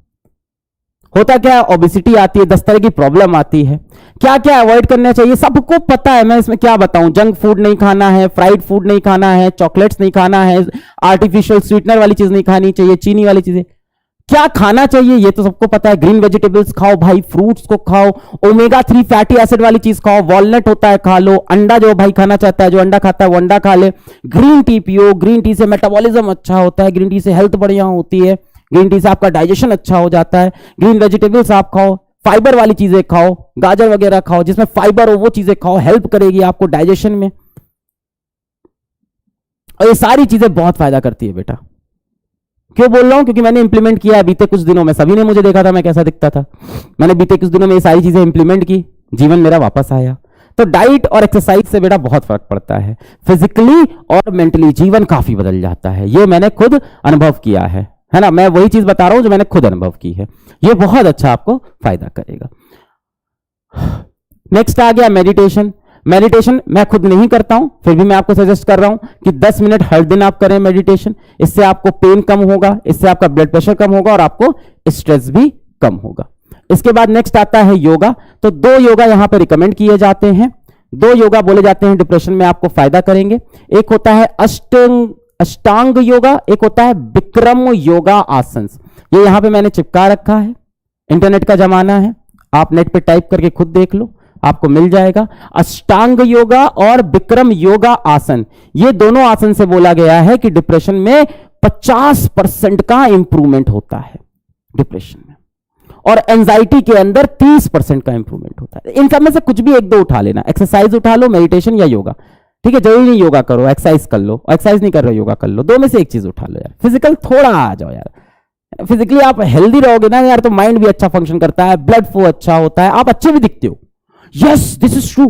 होता क्या है, ओबेसिटी आती है, 10 तरह की प्रॉब्लम आती है। क्या क्या अवॉइड करना चाहिए सबको पता है, मैं इसमें क्या बताऊं। जंक फूड नहीं खाना है, फ्राइड फूड नहीं खाना है, चॉकलेट्स नहीं खाना है, आर्टिफिशियल स्वीटनर वाली चीज नहीं खानी चाहिए, चीनी वाली चीजें। क्या खाना चाहिए ये तो सबको पता है, ग्रीन वेजिटेबल्स खाओ भाई, फ्रूट्स को खाओ, ओमेगा 3 फैटी एसिड वाली चीज खाओ, वॉलनट होता है खा लो, अंडा जो भाई खाना चाहता है, जो अंडा खाता है वो अंडा खा ले, ग्रीन टी पियो, ग्रीन टी से मेटाबॉलिज्म अच्छा होता है, ग्रीन टी से हेल्थ बढ़िया होती है, ग्रीन टी से आपका डाइजेशन अच्छा हो जाता है, ग्रीन वेजिटेबल्स आप खाओ, फाइबर वाली चीजें खाओ, गाजर वगैरह खाओ जिसमें फाइबर हो, वो चीजें खाओ, हेल्प करेगी आपको डाइजेशन में। और ये सारी चीजें बहुत फायदा करती है बेटा। क्यों बोल रहा हूं, क्योंकि मैंने इंप्लीमेंट किया बीते कुछ दिनों में, सभी ने मुझे देखा था मैं कैसा दिखता था, मैंने बीते कुछ दिनों में ये सारी चीजें इंप्लीमेंट की, जीवन मेरा वापस आया। तो डाइट और एक्सरसाइज से बेटा बहुत फर्क पड़ता है, फिजिकली और मेंटली जीवन काफी बदल जाता है। ये मैंने खुद अनुभव किया है ना, मैं वही चीज बता रहा हूं जो मैंने खुद अनुभव की है। ये बहुत अच्छा आपको फायदा करेगा। नेक्स्ट आ गया मेडिटेशन। मेडिटेशन मैं खुद नहीं करता हूं, फिर भी मैं आपको सजेस्ट कर रहा हूं कि 10 मिनट हर दिन आप करें मेडिटेशन। इससे आपको पेन कम होगा, इससे आपका ब्लड प्रेशर कम होगा और आपको स्ट्रेस भी कम होगा। इसके बाद नेक्स्ट आता है योगा। तो 2 योगा यहां पर रिकमेंड किए जाते हैं, 2 योगा बोले जाते हैं डिप्रेशन में आपको फायदा करेंगे। एक होता है अष्टांग योगा, एक होता है विक्रम योगा आसन। ये यहां पे मैंने चिपका रखा है, इंटरनेट का जमाना है, आप नेट पे टाइप करके खुद देख लो, आपको मिल जाएगा। अष्टांग योगा और विक्रम योगा आसन, ये दोनों आसन से बोला गया है कि डिप्रेशन में 50% का इंप्रूवमेंट होता है डिप्रेशन में, और एंजाइटी के अंदर 30% का इंप्रूवमेंट होता है। इन सब में से कुछ भी 1-2 उठा लेना, एक्सरसाइज उठा लो, मेडिटेशन या योगा, ठीक है। जरूरी नहीं योगा करो, एक्सरसाइज कर लो, एक्सरसाइज नहीं कर रहे हो योगा कर लो, 2 में से एक चीज उठा लो यार। फिजिकल थोड़ा आ जाओ यार, फिजिकली आप हेल्दी रहोगे ना यार तो माइंड भी अच्छा फंक्शन करता है, ब्लड फ्लो अच्छा होता है, आप अच्छे भी दिखते हो। यस दिस इज ट्रू,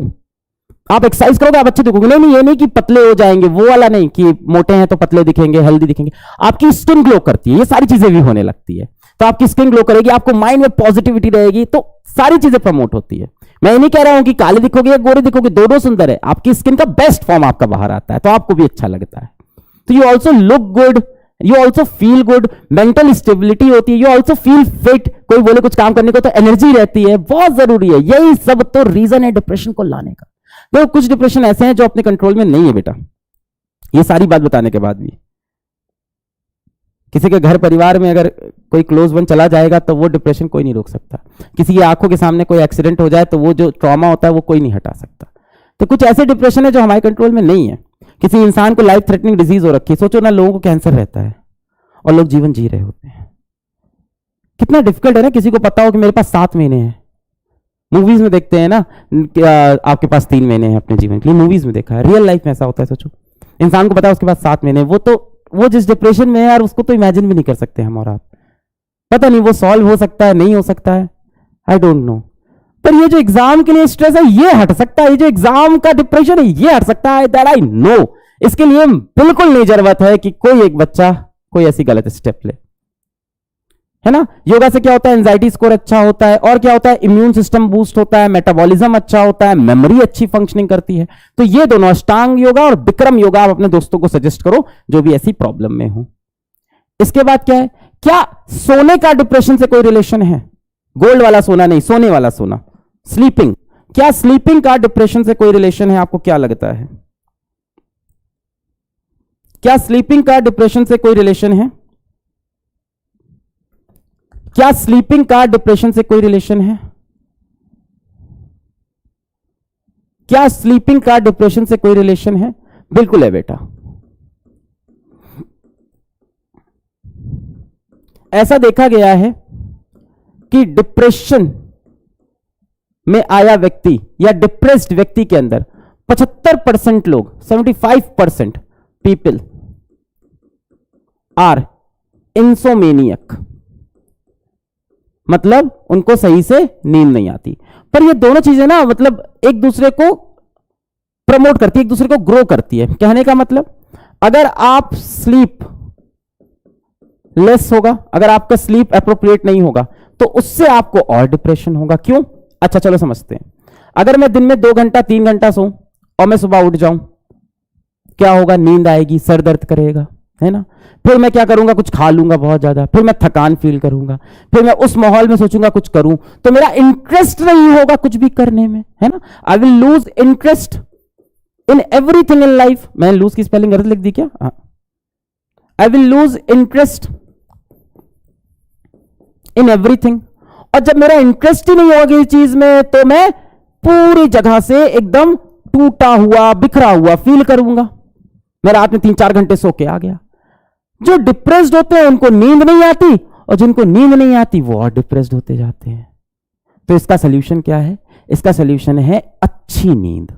आप एक्सरसाइज करोगे आप अच्छे दिखोगे। नहीं ये नहीं कि पतले हो जाएंगे, वो वाला नहीं कि मोटे हैं तो पतले दिखेंगे, हेल्दी दिखेंगे। आपकी स्किन ग्लो करती है, ये सारी चीजें भी होने लगती है, तो आपकी स्किन ग्लो करेगी, आपको माइंड में पॉजिटिविटी रहेगी, तो सारी चीजें प्रमोट होती है। मैं ये नहीं कह रहा हूं कि काले दिखोगे या गोरे दिखोगे, दोनों सुंदर है, आपकी स्किन का बेस्ट फॉर्म आपका बाहर आता है तो आपको भी अच्छा लगता है। तो you also look good, you also feel good, mental stability होती है, यू ऑल्सो फील फिट। कोई बोले कुछ काम करने को तो एनर्जी रहती है, बहुत जरूरी है। यही सब तो रीजन है डिप्रेशन को लाने का। तो कुछ डिप्रेशन ऐसे हैं जो अपने कंट्रोल में नहीं है बेटा, ये सारी बात बताने के बाद भी। किसी के घर परिवार में अगर कोई क्लोज वन चला जाएगा तो वो डिप्रेशन कोई नहीं रोक सकता। किसी की आंखों के सामने कोई एक्सीडेंट हो जाए तो वो जो ट्रॉमा होता है वो कोई नहीं हटा सकता। तो कुछ ऐसे डिप्रेशन है जो हमारे कंट्रोल में नहीं है। किसी इंसान को लाइफ थ्रेटनिंग डिजीज हो रखी है, सोचो ना, लोगों को कैंसर रहता है और लोग जीवन जी रहे होते हैं। कितना डिफिकल्ट है ना, किसी को पता हो कि मेरे पास 7 महीने हैं। मूवीज में देखते हैं ना आपके पास 3 महीने हैं अपने जीवन के लिए, मूवीज में देखा है, रियल लाइफ में ऐसा होता है। सोचो इंसान को पता है उसके पास 7 महीने, वो जिस डिप्रेशन में है यार उसको तो इमेजिन भी नहीं कर सकते हम और आप। पता नहीं वो सॉल्व हो सकता है नहीं हो सकता है, आई डोंट नो। पर ये जो एग्जाम के लिए स्ट्रेस है ये हट सकता है, ये जो एग्जाम का डिप्रेशन है ये हट सकता है, दैट आई नो। इसके लिए बिल्कुल नहीं जरूरत है कि कोई एक बच्चा कोई ऐसी गलत स्टेप ले, है ना। योगा से क्या होता है, एंजाइटी स्कोर अच्छा होता है, और क्या होता है, इम्यून सिस्टम बूस्ट होता है, मेटाबॉलिज्म अच्छा होता है, मेमोरी अच्छी फंक्शनिंग करती है। तो ये दोनों अष्टांग योगा और विक्रम योगा आप अपने दोस्तों को सजेस्ट करो जो भी ऐसी प्रॉब्लम में हो। इसके बाद क्या है, क्या सोने का डिप्रेशन से कोई रिलेशन है? गोल्ड वाला सोना नहीं, सोने वाला सोना, स्लीपिंग। क्या स्लीपिंग का डिप्रेशन से कोई रिलेशन है? आपको क्या लगता है, क्या स्लीपिंग का डिप्रेशन से कोई रिलेशन है? क्या स्लीपिंग का डिप्रेशन से कोई रिलेशन है? क्या स्लीपिंग का डिप्रेशन से कोई रिलेशन है? बिल्कुल है बेटा। ऐसा देखा गया है कि डिप्रेशन में आया व्यक्ति या डिप्रेस्ड व्यक्ति के अंदर 75% लोग, 75% पीपल आर इंसोमेनियक। मतलब उनको सही से नींद नहीं आती। पर ये दोनों चीजें ना मतलब एक दूसरे को प्रमोट करती है, एक दूसरे को ग्रो करती है। कहने का मतलब अगर आप स्लीप लेस होगा, अगर आपका स्लीप अप्रोप्रिएट नहीं होगा तो उससे आपको और डिप्रेशन होगा। क्यों? अच्छा चलो समझते हैं। अगर मैं दिन में 2 घंटा 3 घंटा सोऊं और मैं सुबह उठ जाऊं, क्या होगा? नींद आएगी, सर दर्द करेगा, है ना। फिर मैं क्या करूंगा? कुछ खा लूंगा बहुत ज्यादा, फिर मैं थकान फील करूंगा, फिर मैं उस माहौल में सोचूंगा कुछ करूं, तो मेरा इंटरेस्ट नहीं होगा कुछ भी करने में, है ना। I will lose interest in everything in life. मैंने लूज की स्पेलिंग गलत लिख दी क्या? I will lose interest in everything. और जब मेरा इंटरेस्ट ही नहीं होगा किसी चीज में तो मैं पूरी जगह से एकदम टूटा हुआ बिखरा हुआ फील करूंगा। मैं रात में 3-4 घंटे सो के आ गया। जो डिप्रेस्ड होते हैं उनको नींद नहीं आती, और जिनको नींद नहीं आती वो और डिप्रेस्ड होते जाते हैं। तो इसका सोल्यूशन क्या है? इसका सोल्यूशन है अच्छी नींद।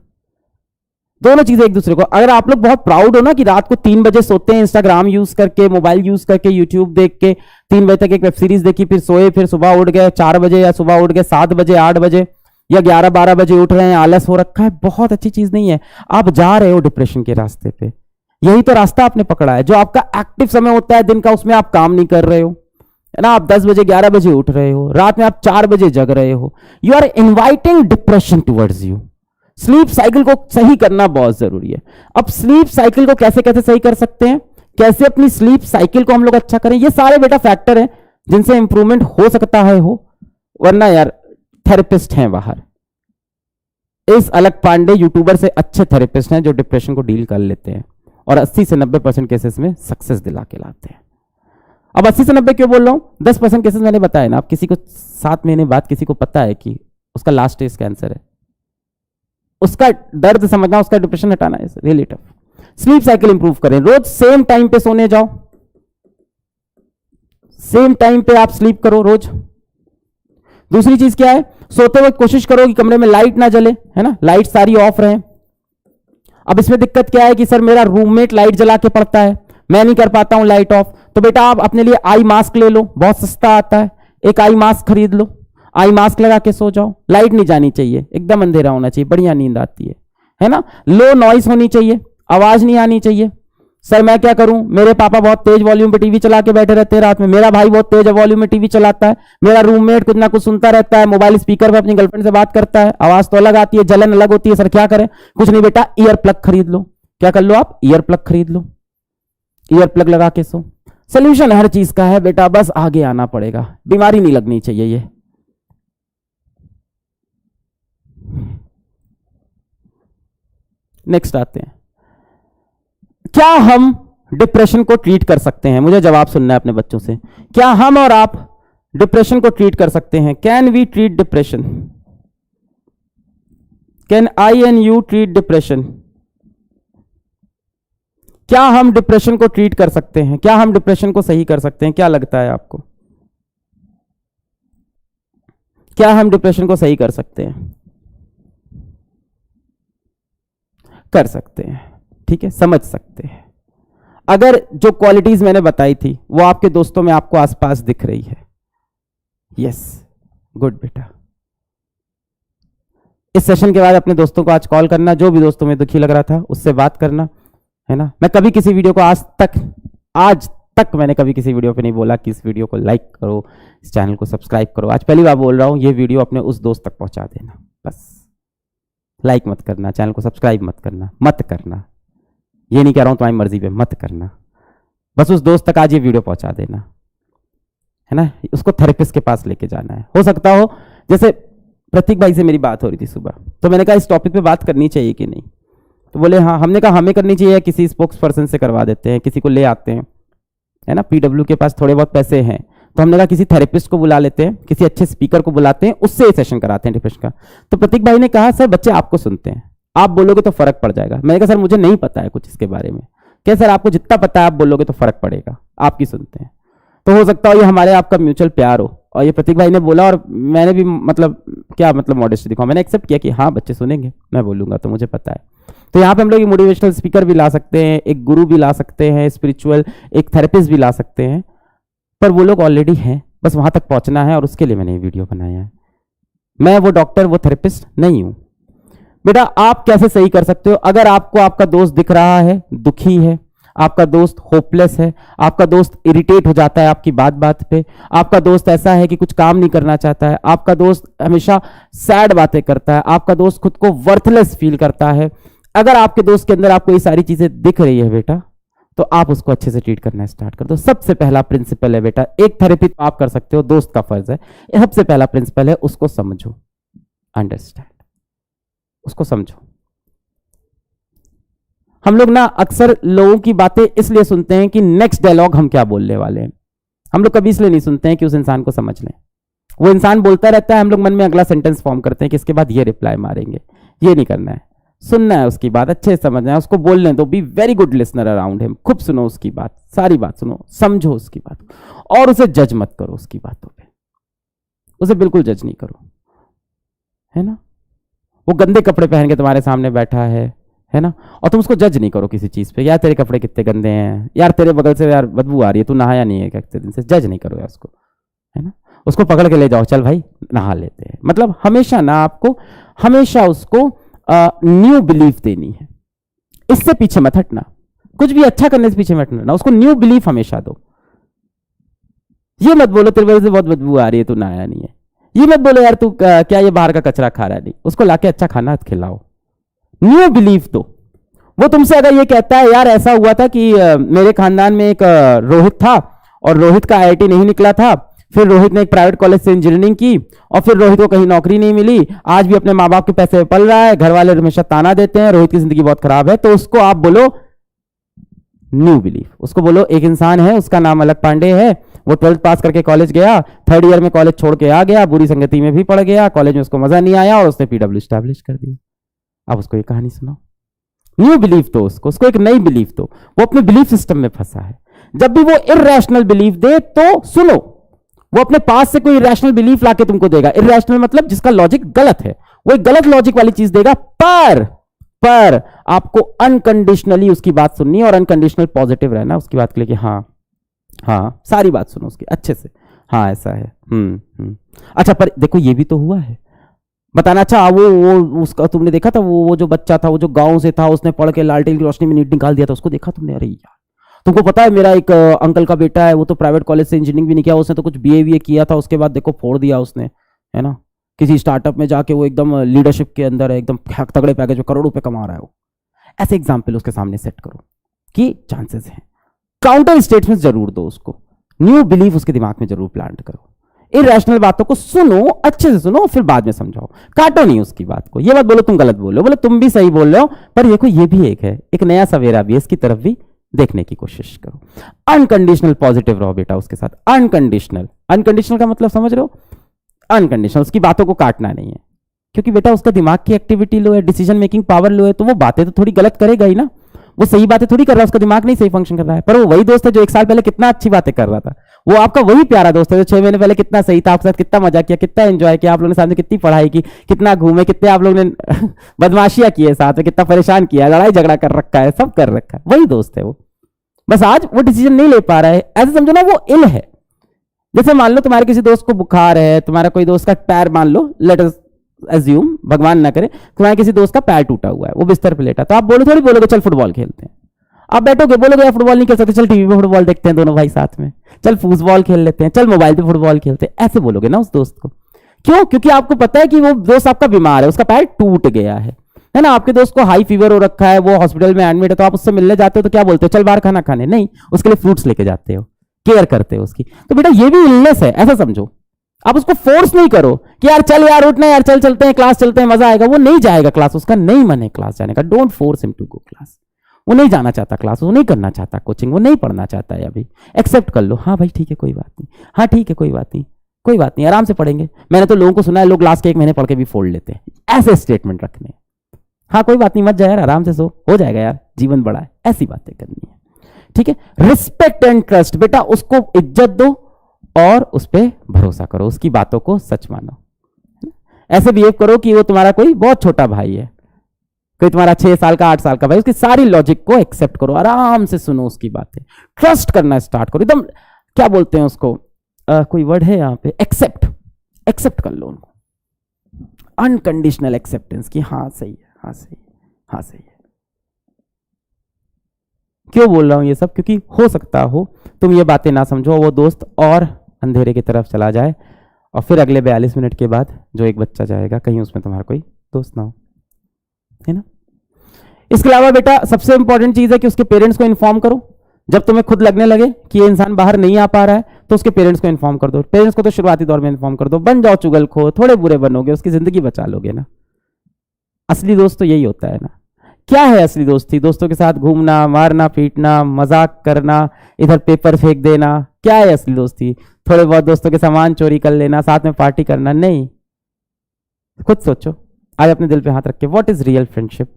दोनों चीजें एक दूसरे को, अगर आप लोग बहुत प्राउड हो ना कि रात को 3 बजे सोते हैं, इंस्टाग्राम यूज करके, मोबाइल यूज करके, यूट्यूब देख के 3 बजे तक एक वेब सीरीज देखी, फिर सोए, फिर सुबह उठ गए 4 बजे, या सुबह उठ गए 7 बजे 8 बजे, या 11-12 बजे उठ रहे हैं, आलस हो रखा है, बहुत अच्छी चीज नहीं है। आप जा रहे हो डिप्रेशन के रास्ते पे। यही तो रास्ता आपने पकड़ा है। जो आपका एक्टिव समय होता है दिन का, उसमें आप काम नहीं कर रहे हो, है ना। आप 10 बजे 11 बजे उठ रहे हो, रात में आप 4 बजे जग रहे हो। You are inviting depression towards you. Sleep cycle को सही करना बहुत जरूरी है। अब स्लीप साइकिल को कैसे कैसे सही कर सकते हैं, कैसे अपनी स्लीप साइकिल को हम लोग अच्छा करें, ये सारे बेटा फैक्टर हैं जिनसे इंप्रूवमेंट हो सकता है हो। वरना यार थेरेपिस्ट हैं बाहर, इस अलग पांडे यूट्यूबर से अच्छे थेरेपिस्ट हैं जो डिप्रेशन को डील कर लेते हैं और 80 से 90% केसेस में सक्सेस दिला के लाते हैं। अब 80 से 90 क्यों बोल रहा हूं? 10% केसेस मैंने बताया ना। आप किसी को 7 महीने बाद किसी को पता है कि उसका लास्ट स्टेज कैंसर है, उसका दर्द समझना, उसका डिप्रेशन हटाना है really tough. Sleep cycle improve करें, रोज सेम टाइम पे सोने जाओ, सेम टाइम पे आप स्लीप करो रोज। दूसरी चीज क्या है? सोते वक्त कोशिश करो कि कमरे में लाइट ना जले, है ना, लाइट सारी ऑफ रहे। अब इसमें दिक्कत क्या है कि सर मेरा रूममेट लाइट जला के पढ़ता है, मैं नहीं कर पाता हूं लाइट ऑफ, तो बेटा आप अपने लिए आई मास्क ले लो, बहुत सस्ता आता है, एक आई मास्क खरीद लो, आई मास्क लगा के सो जाओ। लाइट नहीं जानी चाहिए, एकदम अंधेरा होना चाहिए, बढ़िया नींद आती है ना। लो नॉइस होनी चाहिए, आवाज नहीं आनी चाहिए। सर मैं क्या करूं, मेरे पापा बहुत तेज वॉल्यूम पे टीवी चला के बैठे रहते हैं रात में, मेरा भाई बहुत तेज वॉल्यूम में टीवी चलाता है, मेरा रूममेट कुछ ना कुछ सुनता रहता है, मोबाइल स्पीकर पे अपनी गर्लफ्रेंड से बात करता है, आवाज तो अलग आती है, जलन अलग होती है। सर क्या करें? कुछ नहीं बेटा, ईयर प्लग खरीद लो। क्या कर लो आप? ईयर प्लग खरीद लो, ईयर प्लग लगा के सो। सोल्यूशन हर चीज का है बेटा, बस आगे आना पड़ेगा, बीमारी नहीं लगनी चाहिए ये। नेक्स्ट आते हैं, क्या हम डिप्रेशन को ट्रीट कर सकते हैं? मुझे जवाब सुनना है अपने बच्चों से। क्या हम और आप डिप्रेशन को ट्रीट कर सकते हैं? Can we treat depression? Can I and you treat depression? क्या हम डिप्रेशन को ट्रीट कर सकते हैं? क्या हम डिप्रेशन को सही कर सकते हैं? क्या लगता है आपको? क्या हम डिप्रेशन को सही कर सकते हैं? कर सकते हैं, ठीक है, समझ सकते हैं। अगर जो क्वालिटीज मैंने बताई थी वो आपके दोस्तों में आपको आसपास दिख रही है, यस, गुड बेटा। इस सेशन के बाद अपने दोस्तों को आज कॉल करना, जो भी दोस्तों में दुखी लग रहा था उससे बात करना, है ना। मैं कभी किसी वीडियो को आज तक मैंने कभी किसी वीडियो पे नहीं बोला कि इस वीडियो को लाइक करो, इस चैनल को सब्सक्राइब करो। आज पहली बार बोल रहा हूं, ये वीडियो अपने उस दोस्त तक पहुंचा देना, बस। लाइक मत करना, चैनल को सब्सक्राइब मत करना, ये नहीं कह रहा हूं तुम्हारी मर्जी पे, मत करना, बस उस दोस्त तक आज ये वीडियो पहुंचा देना, है ना। उसको थेरेपिस्ट के पास लेके जाना है। हो सकता हो जैसे प्रतीक भाई से मेरी बात हो रही थी सुबह, तो मैंने कहा इस टॉपिक पे बात करनी चाहिए कि नहीं, तो बोले हाँ। हमने कहा हमें करनी चाहिए, किसी स्पोक्स पर्सन से करवा देते हैं, किसी को ले आते हैं, है ना। पीडब्ल्यू के पास थोड़े बहुत पैसे हैं, तो हमने कहा किसी थेरेपिस्ट को बुला लेते हैं, किसी अच्छे स्पीकर को बुलाते हैं, उससे सेशन कराते हैं डिप्रेशन का। तो प्रतीक भाई ने कहा सर बच्चे आपको सुनते हैं, आप बोलोगे तो फर्क पड़ जाएगा। मैंने कहा सर मुझे नहीं पता है कुछ इसके बारे में। क्या सर आपको जितना पता है आप बोलोगे तो फर्क पड़ेगा, आपकी सुनते हैं। तो हो सकता हो ये हमारे आपका म्यूचुअल प्यार हो, और ये प्रतीक भाई ने बोला और मैंने भी मतलब मॉडेस्टी दिखाऊं, मैंने एक्सेप्ट किया कि हाँ बच्चे सुनेंगे, मैं बोलूंगा तो मुझे पता है। तो यहाँ पे हम लोग मोटिवेशनल स्पीकर भी ला सकते हैं, एक गुरु भी ला सकते हैं, स्पिरिचुअल एक थेरेपिस्ट भी ला सकते हैं, पर वो लोग ऑलरेडी हैं, बस वहां तक पहुंचना है और उसके लिए मैंने ये वीडियो बनाया है। मैं वो डॉक्टर, वो थेरेपिस्ट नहीं हूं। बेटा आप कैसे सही कर सकते हो? अगर आपको आपका दोस्त दिख रहा है दुखी है, आपका दोस्त होपलेस है, आपका दोस्त इरिटेट हो जाता है आपकी बात बात पे, आपका दोस्त ऐसा है कि कुछ काम नहीं करना चाहता है, आपका दोस्त हमेशा सैड बातें करता है, आपका दोस्त खुद को वर्थलेस फील करता है, अगर आपके दोस्त के अंदर आपको ये सारी चीजें दिख रही है बेटा, तो आप उसको अच्छे से ट्रीट करना स्टार्ट कर दो। सबसे पहला प्रिंसिपल है बेटा, एक थेरेपी तो आप कर सकते हो, दोस्त का फर्ज है। सबसे पहला प्रिंसिपल है उसको समझो, अंडरस्टैंड, उसको समझो। हम लोग ना अक्सर लोगों की बातें इसलिए सुनते हैं कि नेक्स्ट डायलॉग हम क्या बोलने वाले हैं। हम लोग कभी इसलिए नहीं सुनते हैं कि उस इंसान को समझ लें। वो इंसान बोलता रहता है, हम लोग मन में अगला सेंटेंस फॉर्म करते हैं कि इसके बाद ये रिप्लाई मारेंगे। ये नहीं करना है, सुनना है उसकी बात, अच्छे से समझना है, उसको बोलने दो। Be very good listener around him, खूब सुनो उसकी बात, सारी बात सुनो, समझो उसकी बात, और उसे जज मत करो उसकी बातों पे, उसे बिल्कुल जज नहीं करो, है ना। वो गंदे कपड़े पहन के तुम्हारे सामने बैठा है ना, और तुम उसको जज नहीं करो किसी चीज पे, यार तेरे कपड़े कितने गंदे हैं, यार तेरे बगल से यार बदबू आ रही है, तू नहाया नहीं है कितने दिन से, जज नहीं करो यार उसको, है ना। उसको पकड़ के ले जाओ, चल भाई नहा लेते हैं। मतलब हमेशा ना आपको हमेशा उसको न्यू बिलीफ देनी है, इससे पीछे मत हटना, कुछ भी अच्छा करने से पीछे मत हटना, उसको न्यू बिलीफ हमेशा दो। ये मत बोलो तेरे वजह से बहुत बदबू आ रही है, तू नहाया नहीं है। ये मत बोलो यार तू क्या ये बाहर का कचरा खा रहा है, नहीं, उसको लाके अच्छा खाना खिलाओ, न्यू बिलीफ दो। वो तुमसे अगर ये कहता है यार ऐसा हुआ था कि मेरे खानदान में एक रोहित था और रोहित का आईआईटी नहीं निकला था, फिर रोहित ने एक प्राइवेट कॉलेज से इंजीनियरिंग की और फिर रोहित को कहीं नौकरी नहीं मिली, आज भी अपने माँ बाप के पैसे पल रहा है, घर वाले हमेशा ताना देते हैं, रोहित की जिंदगी बहुत खराब है, तो उसको आप बोलो न्यू बिलीफ। उसको बोलो एक इंसान है, उसका नाम अलग पांडे है, वो 12th पास करके कॉलेज गया, 3rd ईयर में कॉलेज छोड़ के आ गया, बुरी संगति में भी पड़ गया, कॉलेज में उसको मजा नहीं आया और उसने पीडब्ल्यू स्टैब्लिश कर दी। अब उसको ये कहानी सुनाओ, न्यू बिलीफ दो उसको एक नई बिलीफ दो। वो अपने बिलीफ सिस्टम में फंसा है, जब भी वो इररेशनल बिलीफ दे तो सुनो, वो अपने पास से कोई इररेशनल बिलीफ लाके तुमको देगा। इररेशनल मतलब जिसका लॉजिक गलत है, वो एक गलत लॉजिक वाली चीज देगा, पर आपको अनकंडीशनली उसकी बात सुननी है और अनकंडीशनल पॉजिटिव रहना उसकी बात के लिए कि हाँ सारी बात सुनो उसकी अच्छे से, हाँ ऐसा है, अच्छा पर देखो ये भी तो हुआ है, बताना। अच्छा वो उसका तुमने देखा था, वो जो बच्चा था, वो जो गांव से था, उसने पढ़ के लालटेन की रोशनी में नीट निकाल दिया था, उसको देखा तुमने? अरे यार तुमको पता है मेरा एक अंकल का बेटा है, वो तो प्राइवेट कॉलेज से इंजीनियरिंग भी नहीं किया, उसने तो कुछ बीए किया था, उसके बाद देखो फोड़ दिया उसने, है ना। किसी स्टार्टअप में जाके वो एकदम लीडरशिप के अंदर है, एकदम तगड़े पैकेज में करोड़ों रुपए कमा रहा है वो। ऐसे एग्जाम्पल उसके सामने सेट करो कि चांसेस हैं। काउंटर स्टेटमेंट जरूर दो उसको, न्यू बिलीफ उसके दिमाग में जरूर प्लांट करो। इररेशनल बातों को सुनो, अच्छे से सुनो, फिर बाद में समझाओ, काटो नहीं उसकी बात को। ये मत बोलो तुम गलत बोल रहे हो, बोलो तुम भी सही बोल रहे हो, पर देखो ये भी एक है, एक नया सवेरा भी है, इसकी तरफ भी देखने की कोशिश करो। अनकंडीशनल पॉजिटिव रहो बेटा उसके साथ, अनकंडीशनल का मतलब समझ रहे हो? अनकंडीशनल, उसकी बातों को काटना नहीं है, क्योंकि बेटा उसका दिमाग की एक्टिविटी लो है, डिसीजन मेकिंग पावर लो है, तो वो बातें तो थोड़ी गलत करेगा ही ना, वो सही बातें थोड़ी कर रहा है, उसका दिमाग नहीं सही फंक्शन कर रहा है। पर वो वही दोस्त है जो 1 साल पहले कितना अच्छी बातें कर रहा था, वो आपका वही प्यारा दोस्त है जो 6 महीने पहले कितना सही था, आपके साथ कितना मजा किया, कितना एंजॉय किया, आप लोगों ने साथ में कितनी पढ़ाई की, कितना घूमे, कितने आप लोगों ने बदमाशियां की है साथ में, कितना परेशान किया, लड़ाई झगड़ा कर रखा है, सब कर रखा है, वही दोस्त है वो। बस आज वो डिसीजन नहीं ले पा रहा है, ऐसे समझो ना वो इल है। जैसे मान लो तुम्हारे किसी दोस्त को बुखार है, तुम्हारा कोई दोस्त का पैर, मान लो लेट अस अज्यूम, भगवान ना करे, तुम्हारे किसी दोस्त का पैर टूटा हुआ है, वो बिस्तर पे लेटा, तो आप बोलो थोड़ी बोलोगे चल फुटबॉल खेलते हैं, आप बैठोगे बोलोगे यार फुटबॉल नहीं खेल सकते, चल टीवी पे फुटबॉल देखते हैं दोनों भाई साथ में, चल फुटबॉल खेल लेते हैं, चल मोबाइल पे फुटबॉल खेलते हैं, ऐसे बोलोगे ना उस दोस्त को। क्यों? क्योंकि आपको पता है कि वो दोस्त आपका बीमार है, उसका पैर टूट गया है ना। आपके दोस्त को हाई फीवर हो रखा है, वो हॉस्पिटल में एडमिट है, तो आप उससे मिलने जाते हो तो क्या बोलते हो? चल बाहर खाना खाने, नहीं, उसके लिए फ्रूट्स लेके जाते हो, केयर करते हो उसकी। तो बेटा ये भी इलनेस है, ऐसा समझो। आप उसको फोर्स नहीं करो कि यार चल यार उठना यार, चल चलते हैं क्लास, चलते हैं मजा आएगा। वो नहीं जाएगा क्लास, उसका नहीं मन है क्लास जाने का, don't force him to go class. वो नहीं जाना चाहता क्लास, वो नहीं करना चाहता कोचिंग, वो नहीं पढ़ना चाहता है अभी, एक्सेप्ट कर लो, हाँ भाई ठीक है कोई बात नहीं, हाँ ठीक है कोई बात नहीं, कोई बात नहीं, आराम से पढ़ेंगे। मैंने तो लोगों को सुना है लोग लास्ट के 1 महीने पढ़ के भी फोड़ लेते हैं, ऐसे स्टेटमेंट रखने। हाँ कोई बात नहीं, मत जा यार, आराम से सो, हो जाएगा यार, जीवन बड़ा है, ऐसी बातें करनी है, ठीक है। रिस्पेक्ट एंड ट्रस्ट, बेटा उसको इज्जत दो और उस पर भरोसा करो, उसकी बातों को सच मानो। ऐसे बिहेव करो कि वो तुम्हारा कोई बहुत छोटा भाई है, कोई तुम्हारा 6 साल का 8 साल का भाई, उसकी सारी लॉजिक को एक्सेप्ट करो, आराम से सुनो उसकी बातें, ट्रस्ट करना स्टार्ट करो, एकदम क्या बोलते हैं उसको, कोई वर्ड है यहाँ पे, एक्सेप्ट, एक्सेप्ट कर लो उनको, अनकंडीशनल एक्सेप्टेंस की हाँ सही है, हाँ सही है, हाँ सही है। क्यों बोल रहा हूं ये सब? क्योंकि हो सकता हो तुम ये बातें ना समझो, वो दोस्त और अंधेरे की तरफ चला जाए और फिर अगले 42 मिनट के बाद जो एक बच्चा जाएगा कहीं उसमें तुम्हारा कोई दोस्त ना हो, है ना। इसके अलावा बेटा सबसे इंपॉर्टेंट चीज है कि उसके पेरेंट्स को इन्फॉर्म करो। जब तुम्हें खुद लगने लगे कि ये इंसान बाहर नहीं आ पा रहा है तो उसके पेरेंट्स को इन्फॉर्म कर दो। पेरेंट्स को तो शुरुआती दौर में इन्फॉर्म कर दो, बन जाओ चुगलखोर, थोड़े बुरे बनोगे, उसकी जिंदगी बचा लोगे ना। असली दोस्त तो यही होता है ना। क्या है असली दोस्ती? दोस्तों के साथ घूमना, मारना पीटना, मजाक करना, इधर पेपर फेंक देना, क्या है असली दोस्ती? थोड़े बहुत दोस्तों के सामान चोरी कर लेना, साथ में पार्टी करना? नहीं। खुद सोचो, आज अपने दिल पे हाथ रख के, what is real friendship?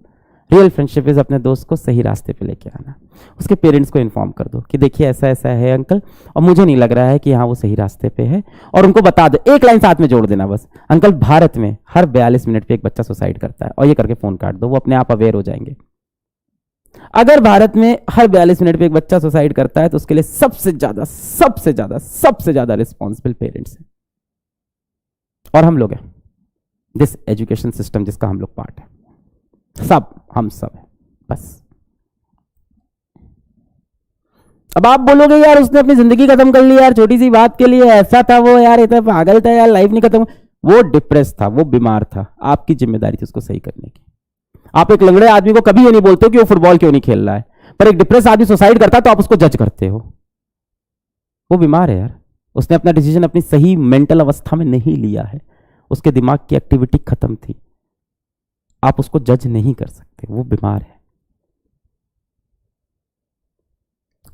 Real friendship is अपने दोस्त को सही रास्ते पे लेके आना। उसके पेरेंट्स को इन्फॉर्म कर दो कि देखिए ऐसा ऐसा है अंकल, और मुझे नहीं लग रहा है कि हाँ वो सही रास्ते पे है, और उनको बता दो, एक लाइन साथ में जोड़ देना बस, अंकल भारत में हर 42 मिनट पे एक बच्चा सुसाइड करता है, और ये करके फोन काट दो, वो अपने आप अवेयर हो जाएंगे। अगर भारत में हर 42 मिनट पे एक बच्चा सुसाइड करता है तो उसके लिए सबसे ज्यादा सबसे ज्यादा सबसे ज्यादा रिस्पॉन्सिबल पेरेंट्स हैं, और हम लोग हैं, दिस एजुकेशन सिस्टम जिसका हम लोग पार्ट है, सब हम सब है बस। अब आप बोलोगे यार उसने अपनी जिंदगी खत्म कर ली यार छोटी सी बात के लिए, ऐसा था वो यार, इतना पागल था यार, लाइफ नहीं खत्म। वो डिप्रेस था, वो बीमार था, आपकी जिम्मेदारी थी उसको सही करने की। आप एक लंगड़े आदमी को कभी ये नहीं बोलते कि वो फुटबॉल क्यों नहीं खेल रहा है, पर एक डिप्रेस आदमी सुसाइड करता है तो आप उसको जज करते हो। वो बीमार है यार, उसने अपना डिसीजन अपनी सही मेंटल अवस्था में नहीं लिया है, उसके दिमाग की एक्टिविटी खत्म थी, आप उसको जज नहीं कर सकते, वो बीमार है।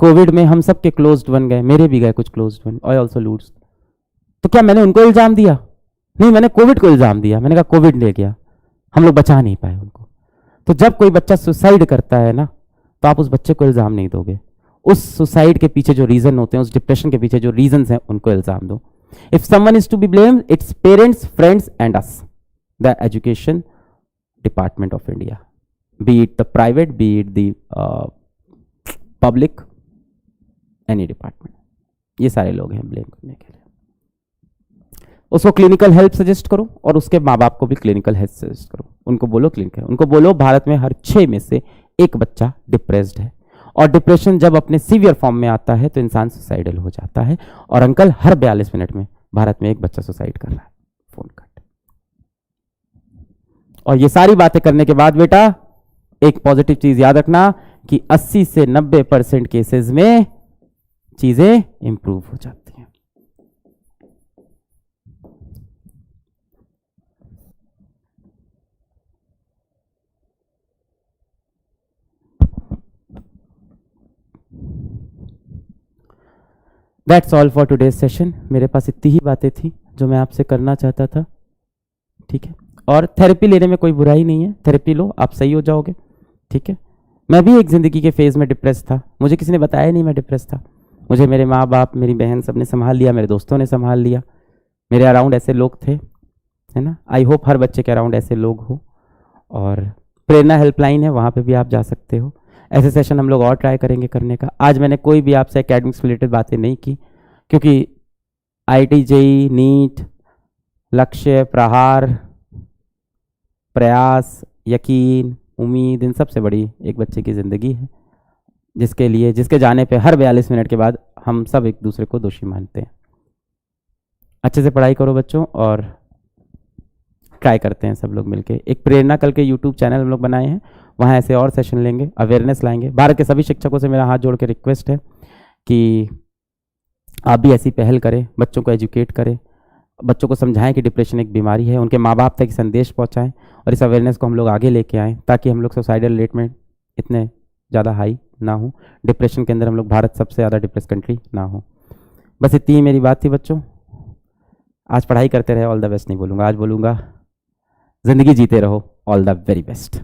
कोविड में हम सब के क्लोज्ड वन गए, मेरे भी गए कुछ closed one, I also loose. तो क्या मैंने उनको इल्जाम दिया? नहीं, मैंने कोविड को इल्जाम दिया, मैंने कहा कोविड ले गया, हम लोग बचा नहीं पाए उनको। तो जब कोई बच्चा सुसाइड करता है ना, तो आप उस बच्चे को इल्जाम नहीं दोगे, उस सुसाइड के पीछे जो रीजन होते हैं, उस डिप्रेशन के पीछे जो रीजन हैं, उनको इल्जाम दो। If someone is to be blamed, it's parents, friends and us, the education department of India, be it the private, be it the public, any department, ये सारे लोग हैं ब्लेम करने के लिए। उसको क्लिनिकल हेल्प सजेस्ट करो, और उसके माँ बाप को भी क्लिनिकल हेल्प सजेस्ट करो। उनको बोलो क्लिनिकल, उनको बोलो भारत में हर 6 में से एक बच्चा डिप्रेस्ड है, और डिप्रेशन जब अपने सीवियर फॉर्म में आता है तो इंसान सुसाइडल हो जाता है। और अंकल हर 42 मिनट में भारत में एक बच्चा सुसाइड कर रहा है, फोन कट। और ये सारी बातें करने के बाद बेटा एक पॉजिटिव चीज याद रखना कि 80 से 90% केसेस में चीजें इंप्रूव हो जाती हैं। That's all for today's session. मेरे पास इतनी ही बातें थी जो मैं आपसे करना चाहता था, ठीक है। और थेरेपी लेने में कोई बुराई नहीं है, थेरेपी लो, आप सही हो जाओगे, ठीक है। मैं भी एक ज़िंदगी के फेज़ में डिप्रेस था, मुझे किसी ने बताया नहीं मैं डिप्रेस था, मुझे मेरे माँ बाप, मेरी बहन सब ने संभाल लिया, मेरे दोस्तों ने संभाल लिया, मेरे अराउंड ऐसे लोग थे, है ना। आई होप हर बच्चे के अराउंड ऐसे लोग हो। और प्रेरणा हेल्पलाइन है, वहाँ पे भी आप जा सकते हो। ऐसे सेशन हम लोग और ट्राई करेंगे करने का। आज मैंने कोई भी आपसे एकेडमिक्स रिलेटेड बातें नहीं की, क्योंकि IIT JEE नीट, लक्ष्य, प्रहार, प्रयास, यकीन, उम्मीद, इन सबसे बड़ी एक बच्चे की ज़िंदगी है, जिसके जाने पे हर 42 मिनट के बाद हम सब एक दूसरे को दोषी मानते हैं। अच्छे से पढ़ाई करो बच्चों, और ट्राई करते हैं सब लोग मिलके। एक प्रेरणा कल के यूट्यूब चैनल हम लोग बनाए हैं, वहाँ ऐसे और सेशन लेंगे, अवेयरनेस लाएंगे। भारत के सभी शिक्षकों से मेरा हाथ जोड़ के रिक्वेस्ट है कि आप भी ऐसी पहल करें, बच्चों को एजुकेट करें, बच्चों को समझाएं कि डिप्रेशन एक बीमारी है, उनके माँ बाप तक संदेश पहुँचाएँ, और इस अवेयरनेस को हम लोग आगे लेके आएँ, ताकि हम लोग सुसाइडल रेट में इतने ज़्यादा हाई ना हो, डिप्रेशन के अंदर हम लोग भारत सबसे ज़्यादा डिप्रेस कंट्री ना हो। बस इतनी ही मेरी बात थी बच्चों। आज पढ़ाई करते रहे, ऑल द बेस्ट नहीं बोलूँगा, आज बोलूँगा ज़िंदगी जीते रहो, ऑल द वेरी बेस्ट।